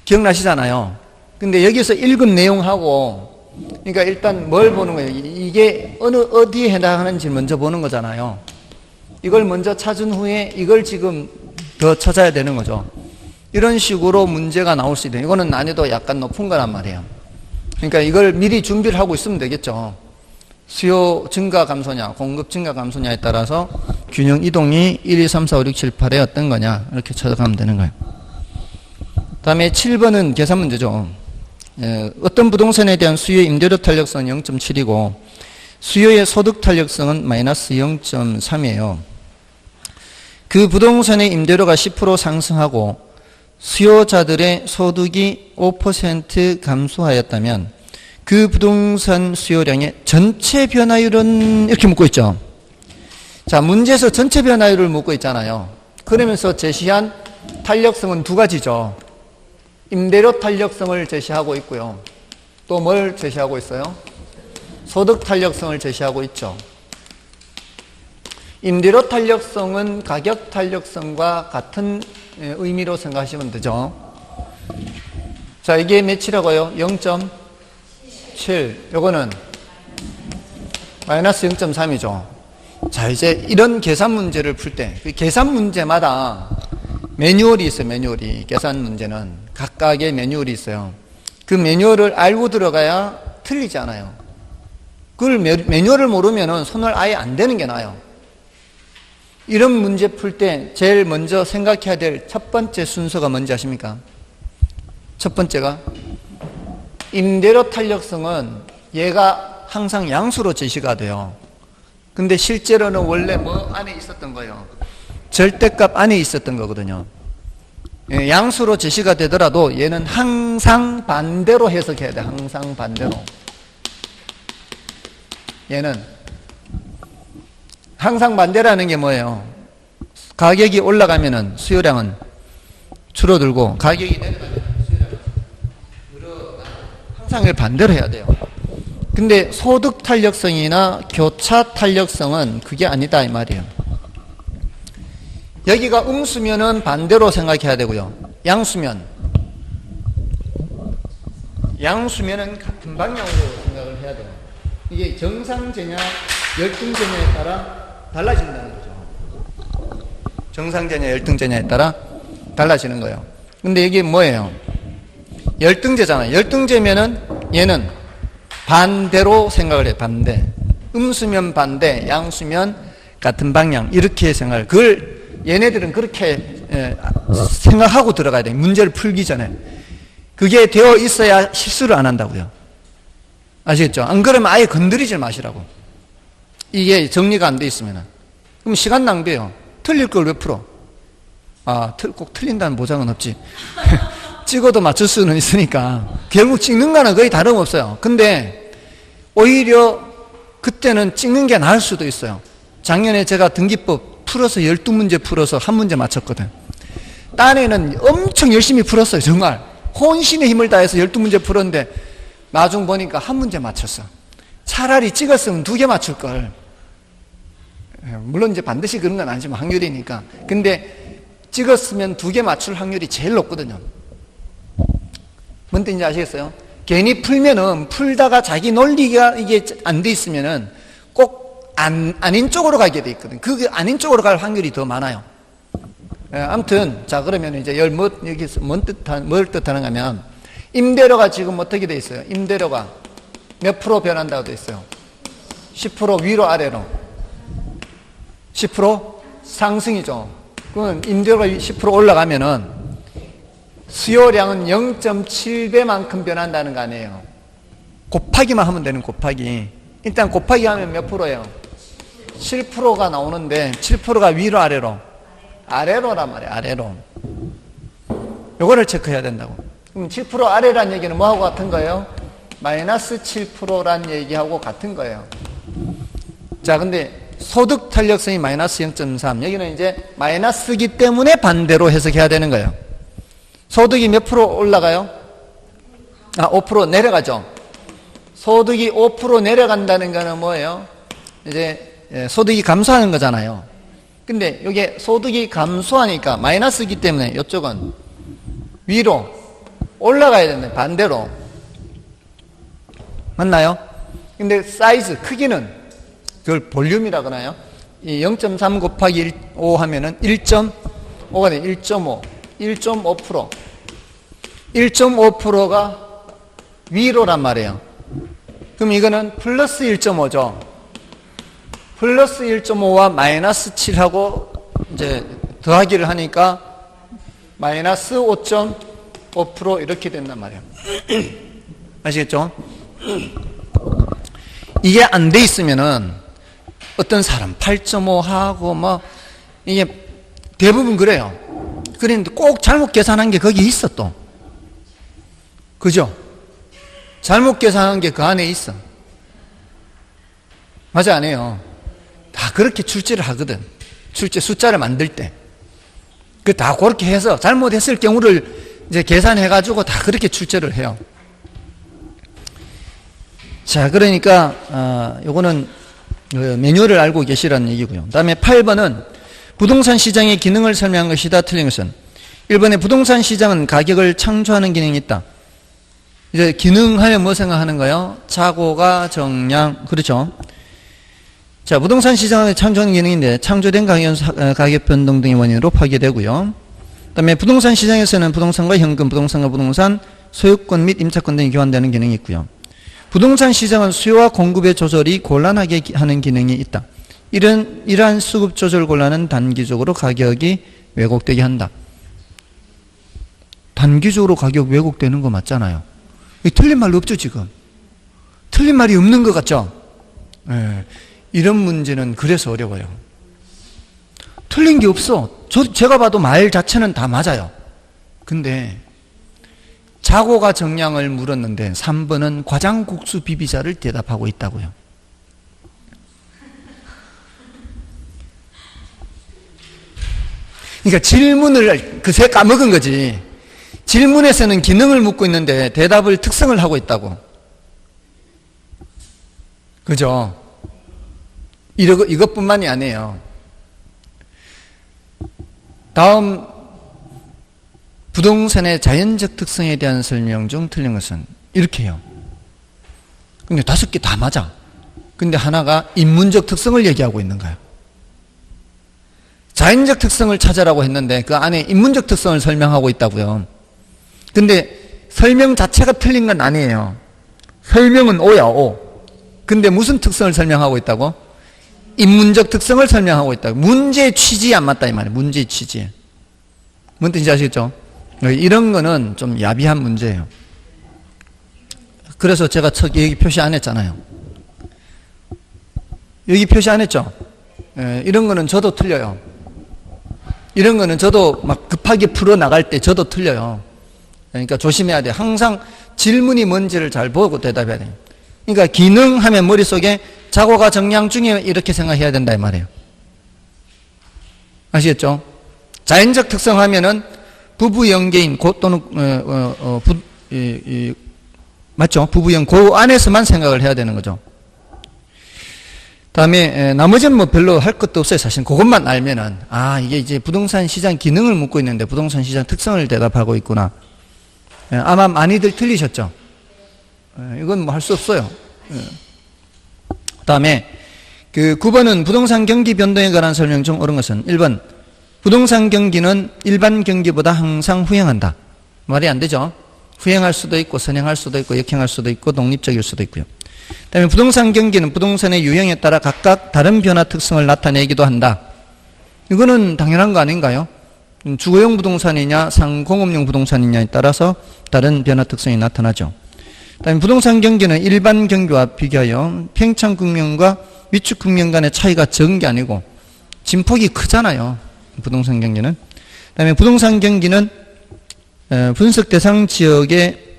기억나시잖아요. 근데 여기서 읽은 내용하고, 그러니까 일단 뭘 보는 거예요? 이게 어디에 해당하는지 먼저 보는 거잖아요. 이걸 먼저 찾은 후에 이걸 지금 더 찾아야 되는 거죠. 이런 식으로 문제가 나올 수 있어요. 이거는 난이도 약간 높은 거란 말이에요. 그러니까 이걸 미리 준비를 하고 있으면 되겠죠. 수요 증가 감소냐, 공급 증가 감소냐에 따라서 균형 이동이 1, 2, 3, 4, 5, 6, 7, 8에 어떤 거냐, 이렇게 찾아가면 되는 거예요. 그 다음에 7번은 계산 문제죠. 어떤 부동산에 대한 수요 임대료 탄력성은 0.7이고 수요의 소득 탄력성은 마이너스 0.3이에요. 그 부동산의 임대료가 10% 상승하고 수요자들의 소득이 5% 감소하였다면 그 부동산 수요량의 전체 변화율은 이렇게 묻고 있죠. 자, 문제에서 전체 변화율을 묻고 있잖아요. 그러면서 제시한 탄력성은 두 가지죠. 임대료 탄력성을 제시하고 있고요. 또 뭘 제시하고 있어요? 소득 탄력성을 제시하고 있죠. 임대료 탄력성은 가격 탄력성과 같은 의미로 생각하시면 되죠. 자, 이게 몇이라고요? 0.7. 요거는 마이너스 0.3이죠. 자, 이제 이런 계산 문제를 풀 때, 그 계산 문제마다 매뉴얼이 있어요, 매뉴얼이. 계산 문제는 각각의 매뉴얼이 있어요. 그 매뉴얼을 알고 들어가야 틀리지 않아요. 그걸 매뉴얼을 모르면 손을 아예 안 대는 게 나아요. 이런 문제 풀 때 제일 먼저 생각해야 될 첫 번째 순서가 뭔지 아십니까? 첫 번째가 임대료 탄력성은 얘가 항상 양수로 제시가 돼요. 근데 실제로는 원래 뭐 안에 있었던 거예요? 절대값 안에 있었던 거거든요. 양수로 제시가 되더라도 얘는 항상 반대로 해석해야 돼. 항상 반대로. 얘는 항상 반대라는 게 뭐예요? 가격이 올라가면은 수요량은 줄어들고 가격이 내려가면 수요량은 늘어나고 항상 이걸 반대로 해야 돼요. 근데 소득 탄력성이나 교차 탄력성은 그게 아니다 이 말이에요. 여기가 음수면은 반대로 생각해야 되고요. 양수면은 같은 방향으로 생각을 해야 돼요. 이게 정상제냐 열등제냐에 따라 달라진다는 거죠. 정상제냐 열등제냐에 따라 달라지는 거예요. 근데 이게 뭐예요? 열등제잖아요. 열등제면은 얘는 반대로 생각을 해요. 반대. 음수면 반대, 양수면 같은 방향 이렇게 생각을. 그걸 얘네들은 그렇게 생각하고 들어가야 돼요. 문제를 풀기 전에. 그게 되어 있어야 실수를 안 한다고요. 아시겠죠? 안 그러면 아예 건드리지 마시라고. 이게 정리가 안 돼 있으면. 그럼 시간 낭비예요. 틀릴 걸 왜 풀어? 꼭 틀린다는 보장은 없지. 찍어도 맞출 수는 있으니까. 결국 찍는 거는 거의 다름없어요. 근데 오히려 그때는 찍는 게 나을 수도 있어요. 작년에 제가 등기법 풀어서 12문제 풀어서 한 문제 맞췄거든. 딴에는 엄청 열심히 풀었어요. 정말. 혼신의 힘을 다해서 12문제 풀었는데 나중 보니까 한 문제 맞췄어. 차라리 찍었으면 2개 맞출 걸. 물론 이제 반드시 그런 건 아니지만 확률이니까. 근데 찍었으면 2개 맞출 확률이 제일 높거든요. 뭔 뜻인지 아시겠어요? 괜히 풀면은 풀다가 자기 논리가 이게 안 돼 있으면은 꼭 아닌 쪽으로 가게 돼 있거든. 그게 아닌 쪽으로 갈 확률이 더 많아요. 아무튼 자 그러면 이제 여기서 뭘 뜻하는가 하면 임대료가 지금 어떻게 돼 있어요? 임대료가 몇 프로 변한다고 돼 있어요? 10% 위로 아래로 10% 상승이죠. 그건 임대료가 10% 올라가면은 수요량은 0.7배만큼 변한다는 거 아니에요. 곱하기만 하면 되는 곱하기. 일단 곱하기 하면 몇 프로예요? 7%가 나오는데 7%가 위로 아래로? 아래로란 말이에요. 아래로. 요거를 체크해야 된다고. 그럼 7% 아래란 얘기는 뭐하고 같은 거예요? 마이너스 7%란 얘기하고 같은 거예요. 자, 근데 소득 탄력성이 마이너스 0.3. 여기는 이제 마이너스기 때문에 반대로 해석해야 되는 거예요. 소득이 몇 프로 올라가요? 5% 내려가죠. 소득이 5% 내려간다는 거는 뭐예요? 이제 소득이 감소하는 거잖아요. 근데 이게 소득이 감소하니까 마이너스이기 때문에 이쪽은 위로 올라가야 되는데 반대로. 맞나요? 근데 사이즈, 크기는 그걸 볼륨이라 그러나요? 이 0.3 곱하기 5 하면은 1.5가 돼. 1.5. 1.5%. 1.5%가 위로란 말이에요. 그럼 이거는 플러스 1.5죠. 플러스 1.5와 마이너스 7하고 이제 더하기를 하니까 마이너스 5.5% 이렇게 된단 말이에요. 아시겠죠? 이게 안 돼 있으면은 어떤 사람 8.5 하고 뭐 이게 대부분 그래요. 그런데 꼭 잘못 계산한 게 거기 있어 또. 그죠? 잘못 계산한 게 그 안에 있어. 맞아 안 해요? 다 그렇게 출제를 하거든. 출제 숫자를 만들 때. 그 다 그렇게 해서 잘못했을 경우를 이제 계산해가지고 다 그렇게 출제를 해요. 자, 그러니까 요거는 매뉴얼을 알고 계시라는 얘기고요. 그다음에 8번은 부동산 시장의 기능을 설명한 것이다. 틀린 것은 1번에 부동산 시장은 가격을 창조하는 기능이 있다. 이제 기능하면 뭐 생각하는 거예요? 자고가 정량. 그렇죠? 자, 부동산 시장의 창조하는 기능인데 창조된 가격 변동 등의 원인으로 파괴되고요. 그다음에 부동산 시장에서는 부동산과 현금, 부동산과 부동산, 소유권 및 임차권 등이 교환되는 기능이 있고요. 부동산 시장은 수요와 공급의 조절이 곤란하게 하는 기능이 있다. 이러한 수급 조절 곤란은 단기적으로 가격이 왜곡되게 한다. 단기적으로 가격 왜곡되는 거 맞잖아요. 틀린 말이 없죠, 지금. 틀린 말이 없는 것 같죠? 네. 이런 문제는 그래서 어려워요. 틀린 게 없어. 제가 봐도 말 자체는 다 맞아요. 근데 자고가 정량을 물었는데 3번은 과장국수 비비자를 대답하고 있다고요. 그러니까 질문을 그새 까먹은 거지. 질문에서는 기능을 묻고 있는데 대답을 특성을 하고 있다고. 그죠? 이것뿐만이 아니에요. 다음 부동산의 자연적 특성에 대한 설명 중 틀린 것은 이렇게 해요. 근데 5개 다 맞아. 근데 하나가 인문적 특성을 얘기하고 있는 거야. 자연적 특성을 찾아라고 했는데 그 안에 인문적 특성을 설명하고 있다고요. 근데 설명 자체가 틀린 건 아니에요. 설명은 O야, O. 근데 무슨 특성을 설명하고 있다고? 인문적 특성을 설명하고 있다고. 문제의 취지에 안 맞다 이 말이에요. 문제의 취지에. 뭔 뜻인지 아시겠죠? 이런 거는 좀 야비한 문제예요. 그래서 제가 여기 표시 안 했잖아요. 여기 표시 안 했죠? 이런 거는 저도 틀려요. 이런 거는 저도 막 급하게 풀어나갈 때 저도 틀려요. 그러니까 조심해야 돼요. 항상 질문이 뭔지를 잘 보고 대답해야 돼요. 그러니까 기능하면 머릿속에 자고가 정량 중에 이렇게 생각해야 된다 이 말이에요. 아시겠죠? 자연적 특성 하면은 부부연계인 또는 맞죠? 부부연 그 안에서만 생각을 해야 되는 거죠. 다음에 나머지는 뭐 별로 할 것도 없어요. 사실 그것만 알면은 이게 이제 부동산 시장 기능을 묻고 있는데 부동산 시장 특성을 대답하고 있구나. 아마 많이들 틀리셨죠? 이건 뭐 할 수 없어요. 다음에 그 9번은 부동산 경기 변동에 관한 설명 중 옳은 것은 1번 부동산 경기는 일반 경기보다 항상 후행한다. 말이 안 되죠? 후행할 수도 있고 선행할 수도 있고 역행할 수도 있고 독립적일 수도 있고요. 그다음에 부동산 경기는 부동산의 유형에 따라 각각 다른 변화 특성을 나타내기도 한다. 이거는 당연한 거 아닌가요? 주거용 부동산이냐 상공업용 부동산이냐에 따라서 다른 변화 특성이 나타나죠. 그다음에 부동산 경기는 일반 경기와 비교하여 팽창 국면과 위축 국면 간의 차이가 적은 게 아니고 진폭이 크잖아요. 부동산 경기는. 그다음에 부동산 경기는 분석 대상 지역의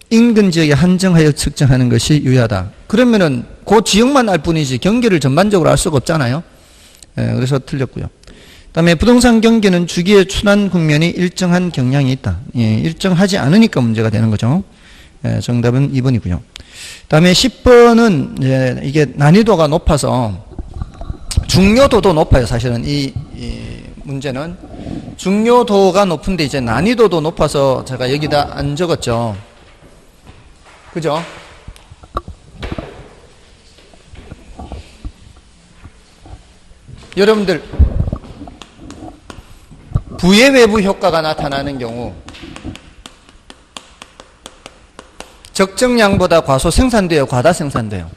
인근 지역에 한정하여 측정하는 것이 유효하다. 그러면은 그 지역만 알 뿐이지 경기를 전반적으로 알 수가 없잖아요. 그래서 틀렸고요. 그다음에 부동산 경기는 주기의 순환 국면이 일정한 경향이 있다. 일정하지 않으니까 문제가 되는 거죠. 정답은 2번이고요. 그다음에 10번은 이게 난이도가 높아서 중요도도 높아요. 사실은 이 문제는 중요도가 높은데 이제 난이도도 높아서 제가 여기다 안 적었죠. 그죠? 여러분들 부의 외부 효과가 나타나는 경우 적정량보다 과소 생산돼요? 과다 생산돼요?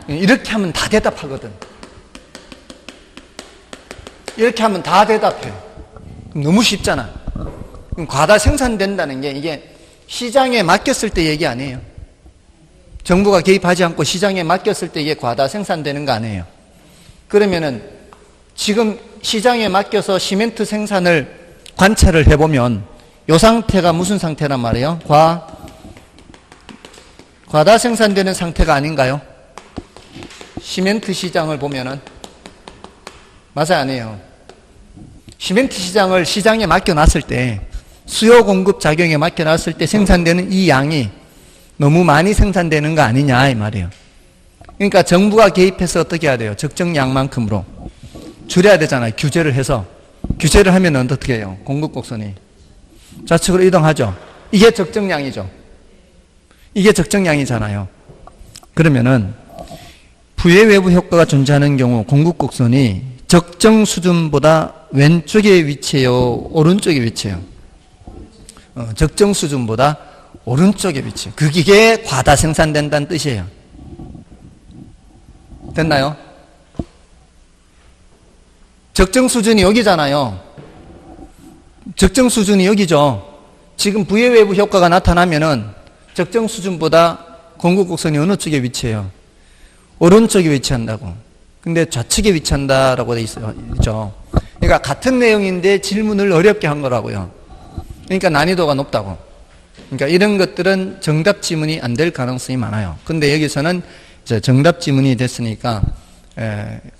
이렇게 하면 다 대답하거든. 이렇게 하면 다 대답해요. 너무 쉽잖아. 그럼 과다 생산된다는 게 이게 시장에 맡겼을 때 얘기 아니에요. 정부가 개입하지 않고 시장에 맡겼을 때 이게 과다 생산되는 거 아니에요. 그러면은 지금 시장에 맡겨서 시멘트 생산을 관찰을 해보면 이 상태가 무슨 상태란 말이에요? 과다 생산되는 상태가 아닌가요? 시멘트 시장을 보면은 맞아요, 아니에요? 시멘트 시장을 시장에 맡겨놨을 때 수요 공급 작용에 맡겨놨을 때 생산되는 이 양이 너무 많이 생산되는 거 아니냐 이 말이에요. 그러니까 정부가 개입해서 어떻게 해야 돼요? 적정 양만큼으로 줄여야 되잖아요. 규제를 해서. 규제를 하면 어떻게 해요? 공급 곡선이 좌측으로 이동하죠. 이게 적정량이죠. 이게 적정량이잖아요. 그러면은 부의 외부 효과가 존재하는 경우 공급 곡선이 적정 수준보다 왼쪽에 위치해요? 오른쪽에 위치해요? 적정 수준보다 오른쪽에 위치해요. 그게 과다 생산된다는 뜻이에요. 됐나요? 적정 수준이 여기잖아요. 적정 수준이 여기죠. 지금 부의 외부 효과가 나타나면은 적정 수준보다 공급 곡선이 어느 쪽에 위치해요? 오른쪽에 위치한다고. 근데 좌측에 위치한다라고 돼 있죠. 그러니까 같은 내용인데 질문을 어렵게 한 거라고요. 그러니까 난이도가 높다고. 그러니까 이런 것들은 정답 지문이 안 될 가능성이 많아요. 근데 여기서는 이제 정답 지문이 됐으니까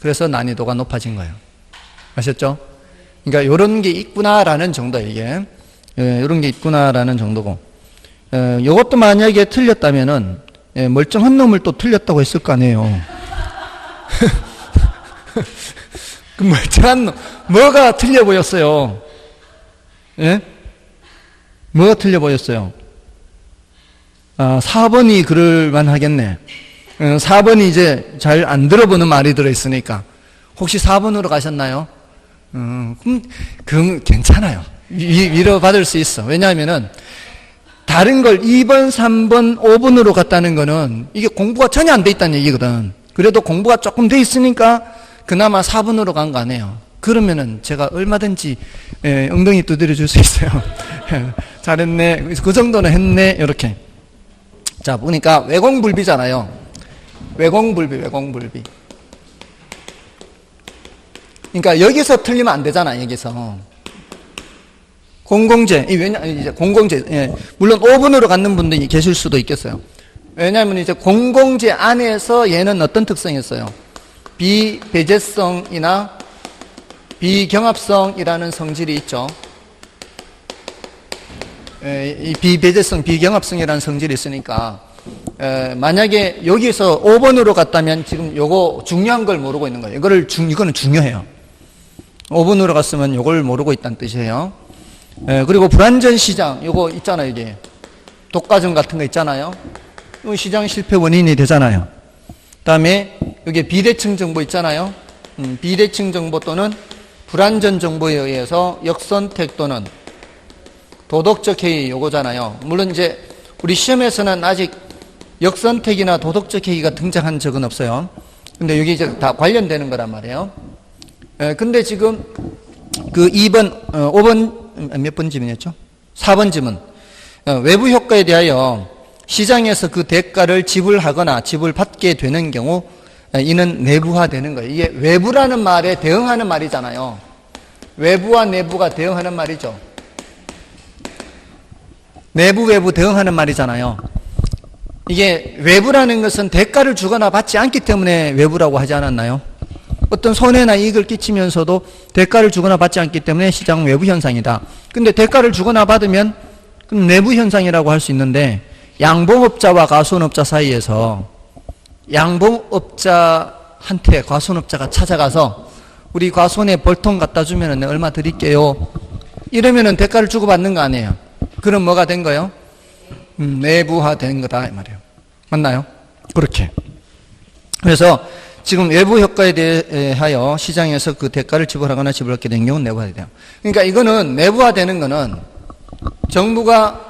그래서 난이도가 높아진 거예요. 아셨죠? 그러니까 이런 게 있구나라는 정도예요. 이게 이런 게 있구나라는 정도고. 이것도 만약에 틀렸다면은 멀쩡한 놈을 또 틀렸다고 했을 거 아니에요. 그 멀쩡한 놈 뭐가 틀려 보였어요? 예? 뭐가 틀려 보였어요? 4번이 그럴만 하겠네. 4번이 이제 잘 안 들어보는 말이 들어있으니까. 혹시 4번으로 가셨나요? 그럼 괜찮아요. 위로받을 수 있어. 왜냐하면은, 다른 걸 2번, 3번, 5번으로 갔다는 거는 이게 공부가 전혀 안 돼 있다는 얘기거든. 그래도 공부가 조금 돼 있으니까 그나마 4번으로 간 거 아니에요. 그러면은 제가 얼마든지 엉덩이 두드려 줄 수 있어요. 잘했네. 그 정도는 했네. 이렇게. 자, 보니까 외공불비잖아요. 외공불비. 그러니까 여기서 틀리면 안 되잖아, 여기서. 공공재, 이제 공공재, 물론 5번으로 갖는 분들이 계실 수도 있겠어요. 왜냐하면 이제 공공재 안에서 얘는 어떤 특성이 있어요? 비배제성이나 비경합성이라는 성질이 있죠. 이 비배제성, 비경합성이라는 성질이 있으니까 만약에 여기서 5번으로 갔다면 지금 요거 중요한 걸 모르고 있는 거예요. 이거는 중요해요. 5번으로 갔으면 요걸 모르고 있다는 뜻이에요. 그리고 불완전 시장, 요거 있잖아요, 이게. 독과점 같은 거 있잖아요. 이거 시장 실패 원인이 되잖아요. 그 다음에 여기 비대칭 정보 있잖아요. 비대칭 정보 또는 불완전 정보에 의해서 역선택 또는 도덕적 해이 요거잖아요. 물론 이제 우리 시험에서는 아직 역선택이나 도덕적 해이가 등장한 적은 없어요. 근데 여기 이제 다 관련되는 거란 말이에요. 근데 지금 그 2번, 5번, 몇 번 질문이었죠? 4번 질문. 외부 효과에 대하여 시장에서 그 대가를 지불하거나 지불받게 되는 경우 이는 내부화되는 거예요. 이게 외부라는 말에 대응하는 말이잖아요. 외부와 내부가 대응하는 말이죠. 내부 외부 대응하는 말이잖아요. 이게 외부라는 것은 대가를 주거나 받지 않기 때문에 외부라고 하지 않았나요? 어떤 손해나 이익을 끼치면서도 대가를 주거나 받지 않기 때문에 시장 외부 현상이다. 근데 대가를 주거나 받으면 그럼 내부 현상이라고 할 수 있는데, 양봉업자와 과손업자 사이에서 양봉업자한테 과손업자가 찾아가서 우리 과손에 벌통 갖다 주면 얼마 드릴게요. 이러면은 대가를 주고받는 거 아니에요. 그럼 뭐가 된 거예요? 내부화된 거다 이 말이에요. 맞나요? 그렇게. 그래서 지금 외부 효과에 대하여 시장에서 그 대가를 지불하거나 지불받게 된 경우는 내부화돼요. 그러니까 이거는 내부화되는 거는 정부가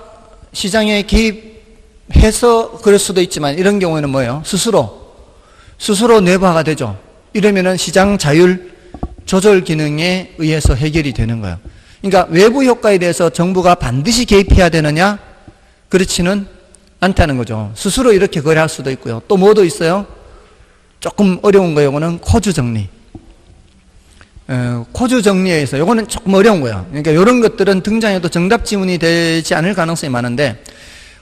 시장에 개입해서 그럴 수도 있지만, 이런 경우에는 뭐예요? 스스로 내부화가 되죠. 이러면은 시장 자율 조절 기능에 의해서 해결이 되는 거예요. 그러니까 외부 효과에 대해서 정부가 반드시 개입해야 되느냐? 그렇지는 않다는 거죠. 스스로 이렇게 거래할 수도 있고요. 또 뭐도 있어요? 조금 어려운 거예요. 이거는 코주 정리. 코주 정리에 의해서 이거는 조금 어려운 거예요. 그러니까 이런 것들은 등장해도 정답 지문이 되지 않을 가능성이 많은데,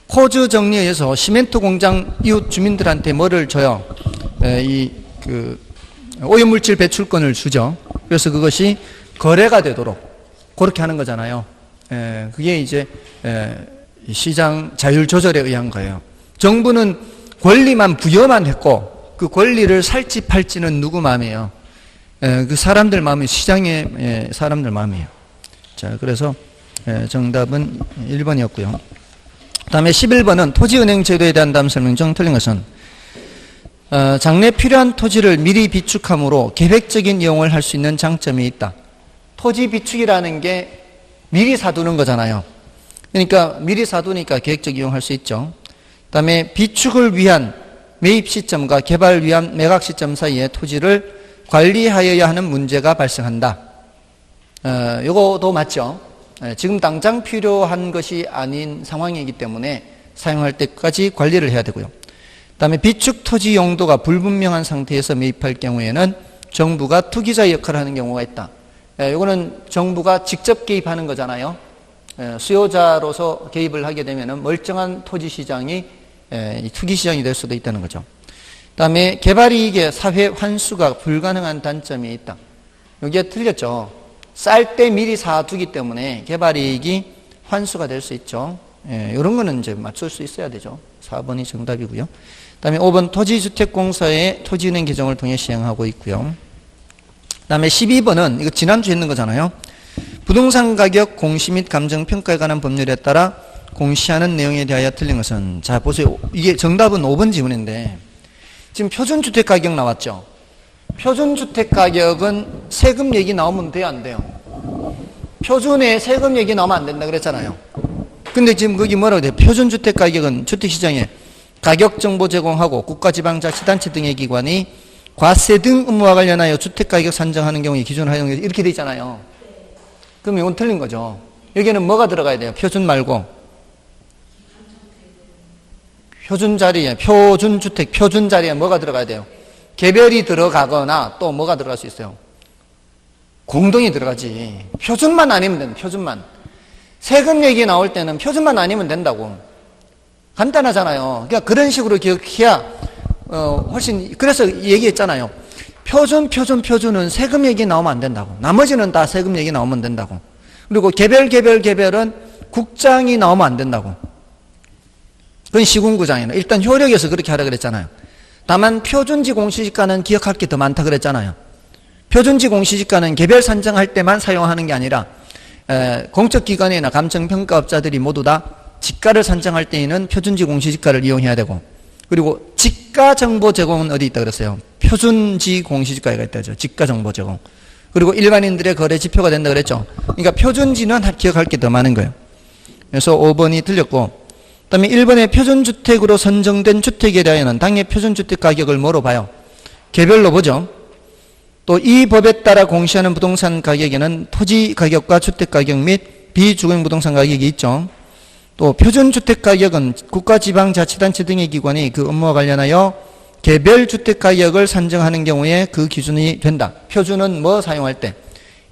코주 정리에 의해서 시멘트 공장 이웃 주민들한테 뭐를 줘요? 오염물질 배출권을 주죠. 그래서 그것이 거래가 되도록 그렇게 하는 거잖아요. 그게 이제 시장 자율 조절에 의한 거예요. 정부는 권리만 부여만 했고 그 권리를 살지 팔지는 누구 마음이에요? 그 사람들 마음이, 시장의 사람들 마음이에요. 자, 그래서 정답은 1번이었고요. 그 다음에 11번은 토지은행 제도에 대한 다음 설명 중 틀린 것은, 장래 필요한 토지를 미리 비축함으로 계획적인 이용을 할 수 있는 장점이 있다. 토지 비축이라는 게 미리 사두는 거잖아요. 그러니까 미리 사두니까 계획적 이용할 수 있죠. 그 다음에 비축을 위한 매입 시점과 개발 위한 매각 시점 사이에 토지를 관리하여야 하는 문제가 발생한다. 요거도 맞죠. 지금 당장 필요한 것이 아닌 상황이기 때문에 사용할 때까지 관리를 해야 되고요. 그 다음에 비축 토지 용도가 불분명한 상태에서 매입할 경우에는 정부가 투기자 역할을 하는 경우가 있다. 이거는 정부가 직접 개입하는 거잖아요. 수요자로서 개입을 하게 되면 멀쩡한 토지 시장이 투기 시장이 될 수도 있다는 거죠. 그 다음에 개발이익의 사회 환수가 불가능한 단점이 있다. 여기에 틀렸죠. 쌀 때 미리 사두기 때문에 개발이익이 환수가 될 수 있죠. 이런 거는 이제 맞출 수 있어야 되죠. 4번이 정답이고요. 그 다음에 5번 토지주택공사의 토지은행 개정을 통해 시행하고 있고요. 그 다음에 12번은 이거 지난주에 있는 거잖아요. 부동산 가격 공시 및 감정평가에 관한 법률에 따라 공시하는 내용에 대하여 틀린 것은, 자 보세요. 이게 정답은 5번 지문인데 지금 표준주택 가격 나왔죠. 표준주택 가격은 세금 얘기 나오면 돼요, 안 돼요? 표준에 세금 얘기 나오면 안 된다 그랬잖아요. 근데 지금 거기 뭐라고 돼요? 표준주택 가격은 주택시장에 가격정보 제공하고 국가지방자치단체 등의 기관이 과세 등 의무와 관련하여 주택가격 산정하는 경우에 기준을 하용해서 이렇게 돼 있잖아요. 그럼 이건 틀린 거죠. 여기는 뭐가 들어가야 돼요? 표준 말고 표준 자리에, 표준주택, 표준 자리에 뭐가 들어가야 돼요? 개별이 들어가거나 또 뭐가 들어갈 수 있어요? 공동이 들어가지. 표준만 아니면 된다. 표준만. 세금 얘기 나올 때는 표준만 아니면 된다고. 간단하잖아요. 그러니까 그런 식으로 기억해야 훨씬. 그래서 얘기했잖아요. 표준은 세금 얘기 나오면 안 된다고. 나머지는 다 세금 얘기 나오면 된다고. 그리고 개별은 국장이 나오면 안 된다고. 그건 시군구장이에요. 일단 효력에서 그렇게 하라 그랬잖아요. 다만 표준지 공시지가는 기억할 게 더 많다 그랬잖아요. 표준지 공시지가는 개별 산정할 때만 사용하는 게 아니라 공적기관이나 감정평가업자들이 모두 다 지가를 산정할 때에는 표준지 공시지가를 이용해야 되고, 그리고 지가정보 제공은 어디 있다 그랬어요? 표준지 공시지가가 있다죠. 지가정보 제공. 그리고 일반인들의 거래 지표가 된다 그랬죠. 그러니까 표준지는 기억할 게 더 많은 거예요. 그래서 5번이 틀렸고, 그 다음에 1번에 표준주택으로 선정된 주택에 대하여는 당해 표준주택 가격을 뭐로 봐요? 개별로 보죠. 또 이 법에 따라 공시하는 부동산 가격에는 토지 가격과 주택 가격 및 비주거용 부동산 가격이 있죠. 또 표준주택 가격은 국가지방자치단체 등의 기관이 그 업무와 관련하여 개별 주택 가격을 산정하는 경우에 그 기준이 된다. 표준은 뭐 사용할 때?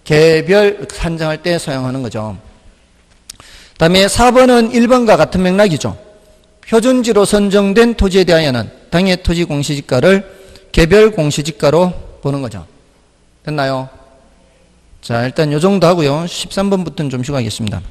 개별 산정할 때 사용하는 거죠. 다음에 4번은 1번과 같은 맥락이죠. 표준지로 선정된 토지에 대하여는 당해 토지 공시지가를 개별 공시지가로 보는 거죠. 됐나요? 자, 일단 요 정도 하고요. 13번부터는 좀 쉬고 가겠습니다.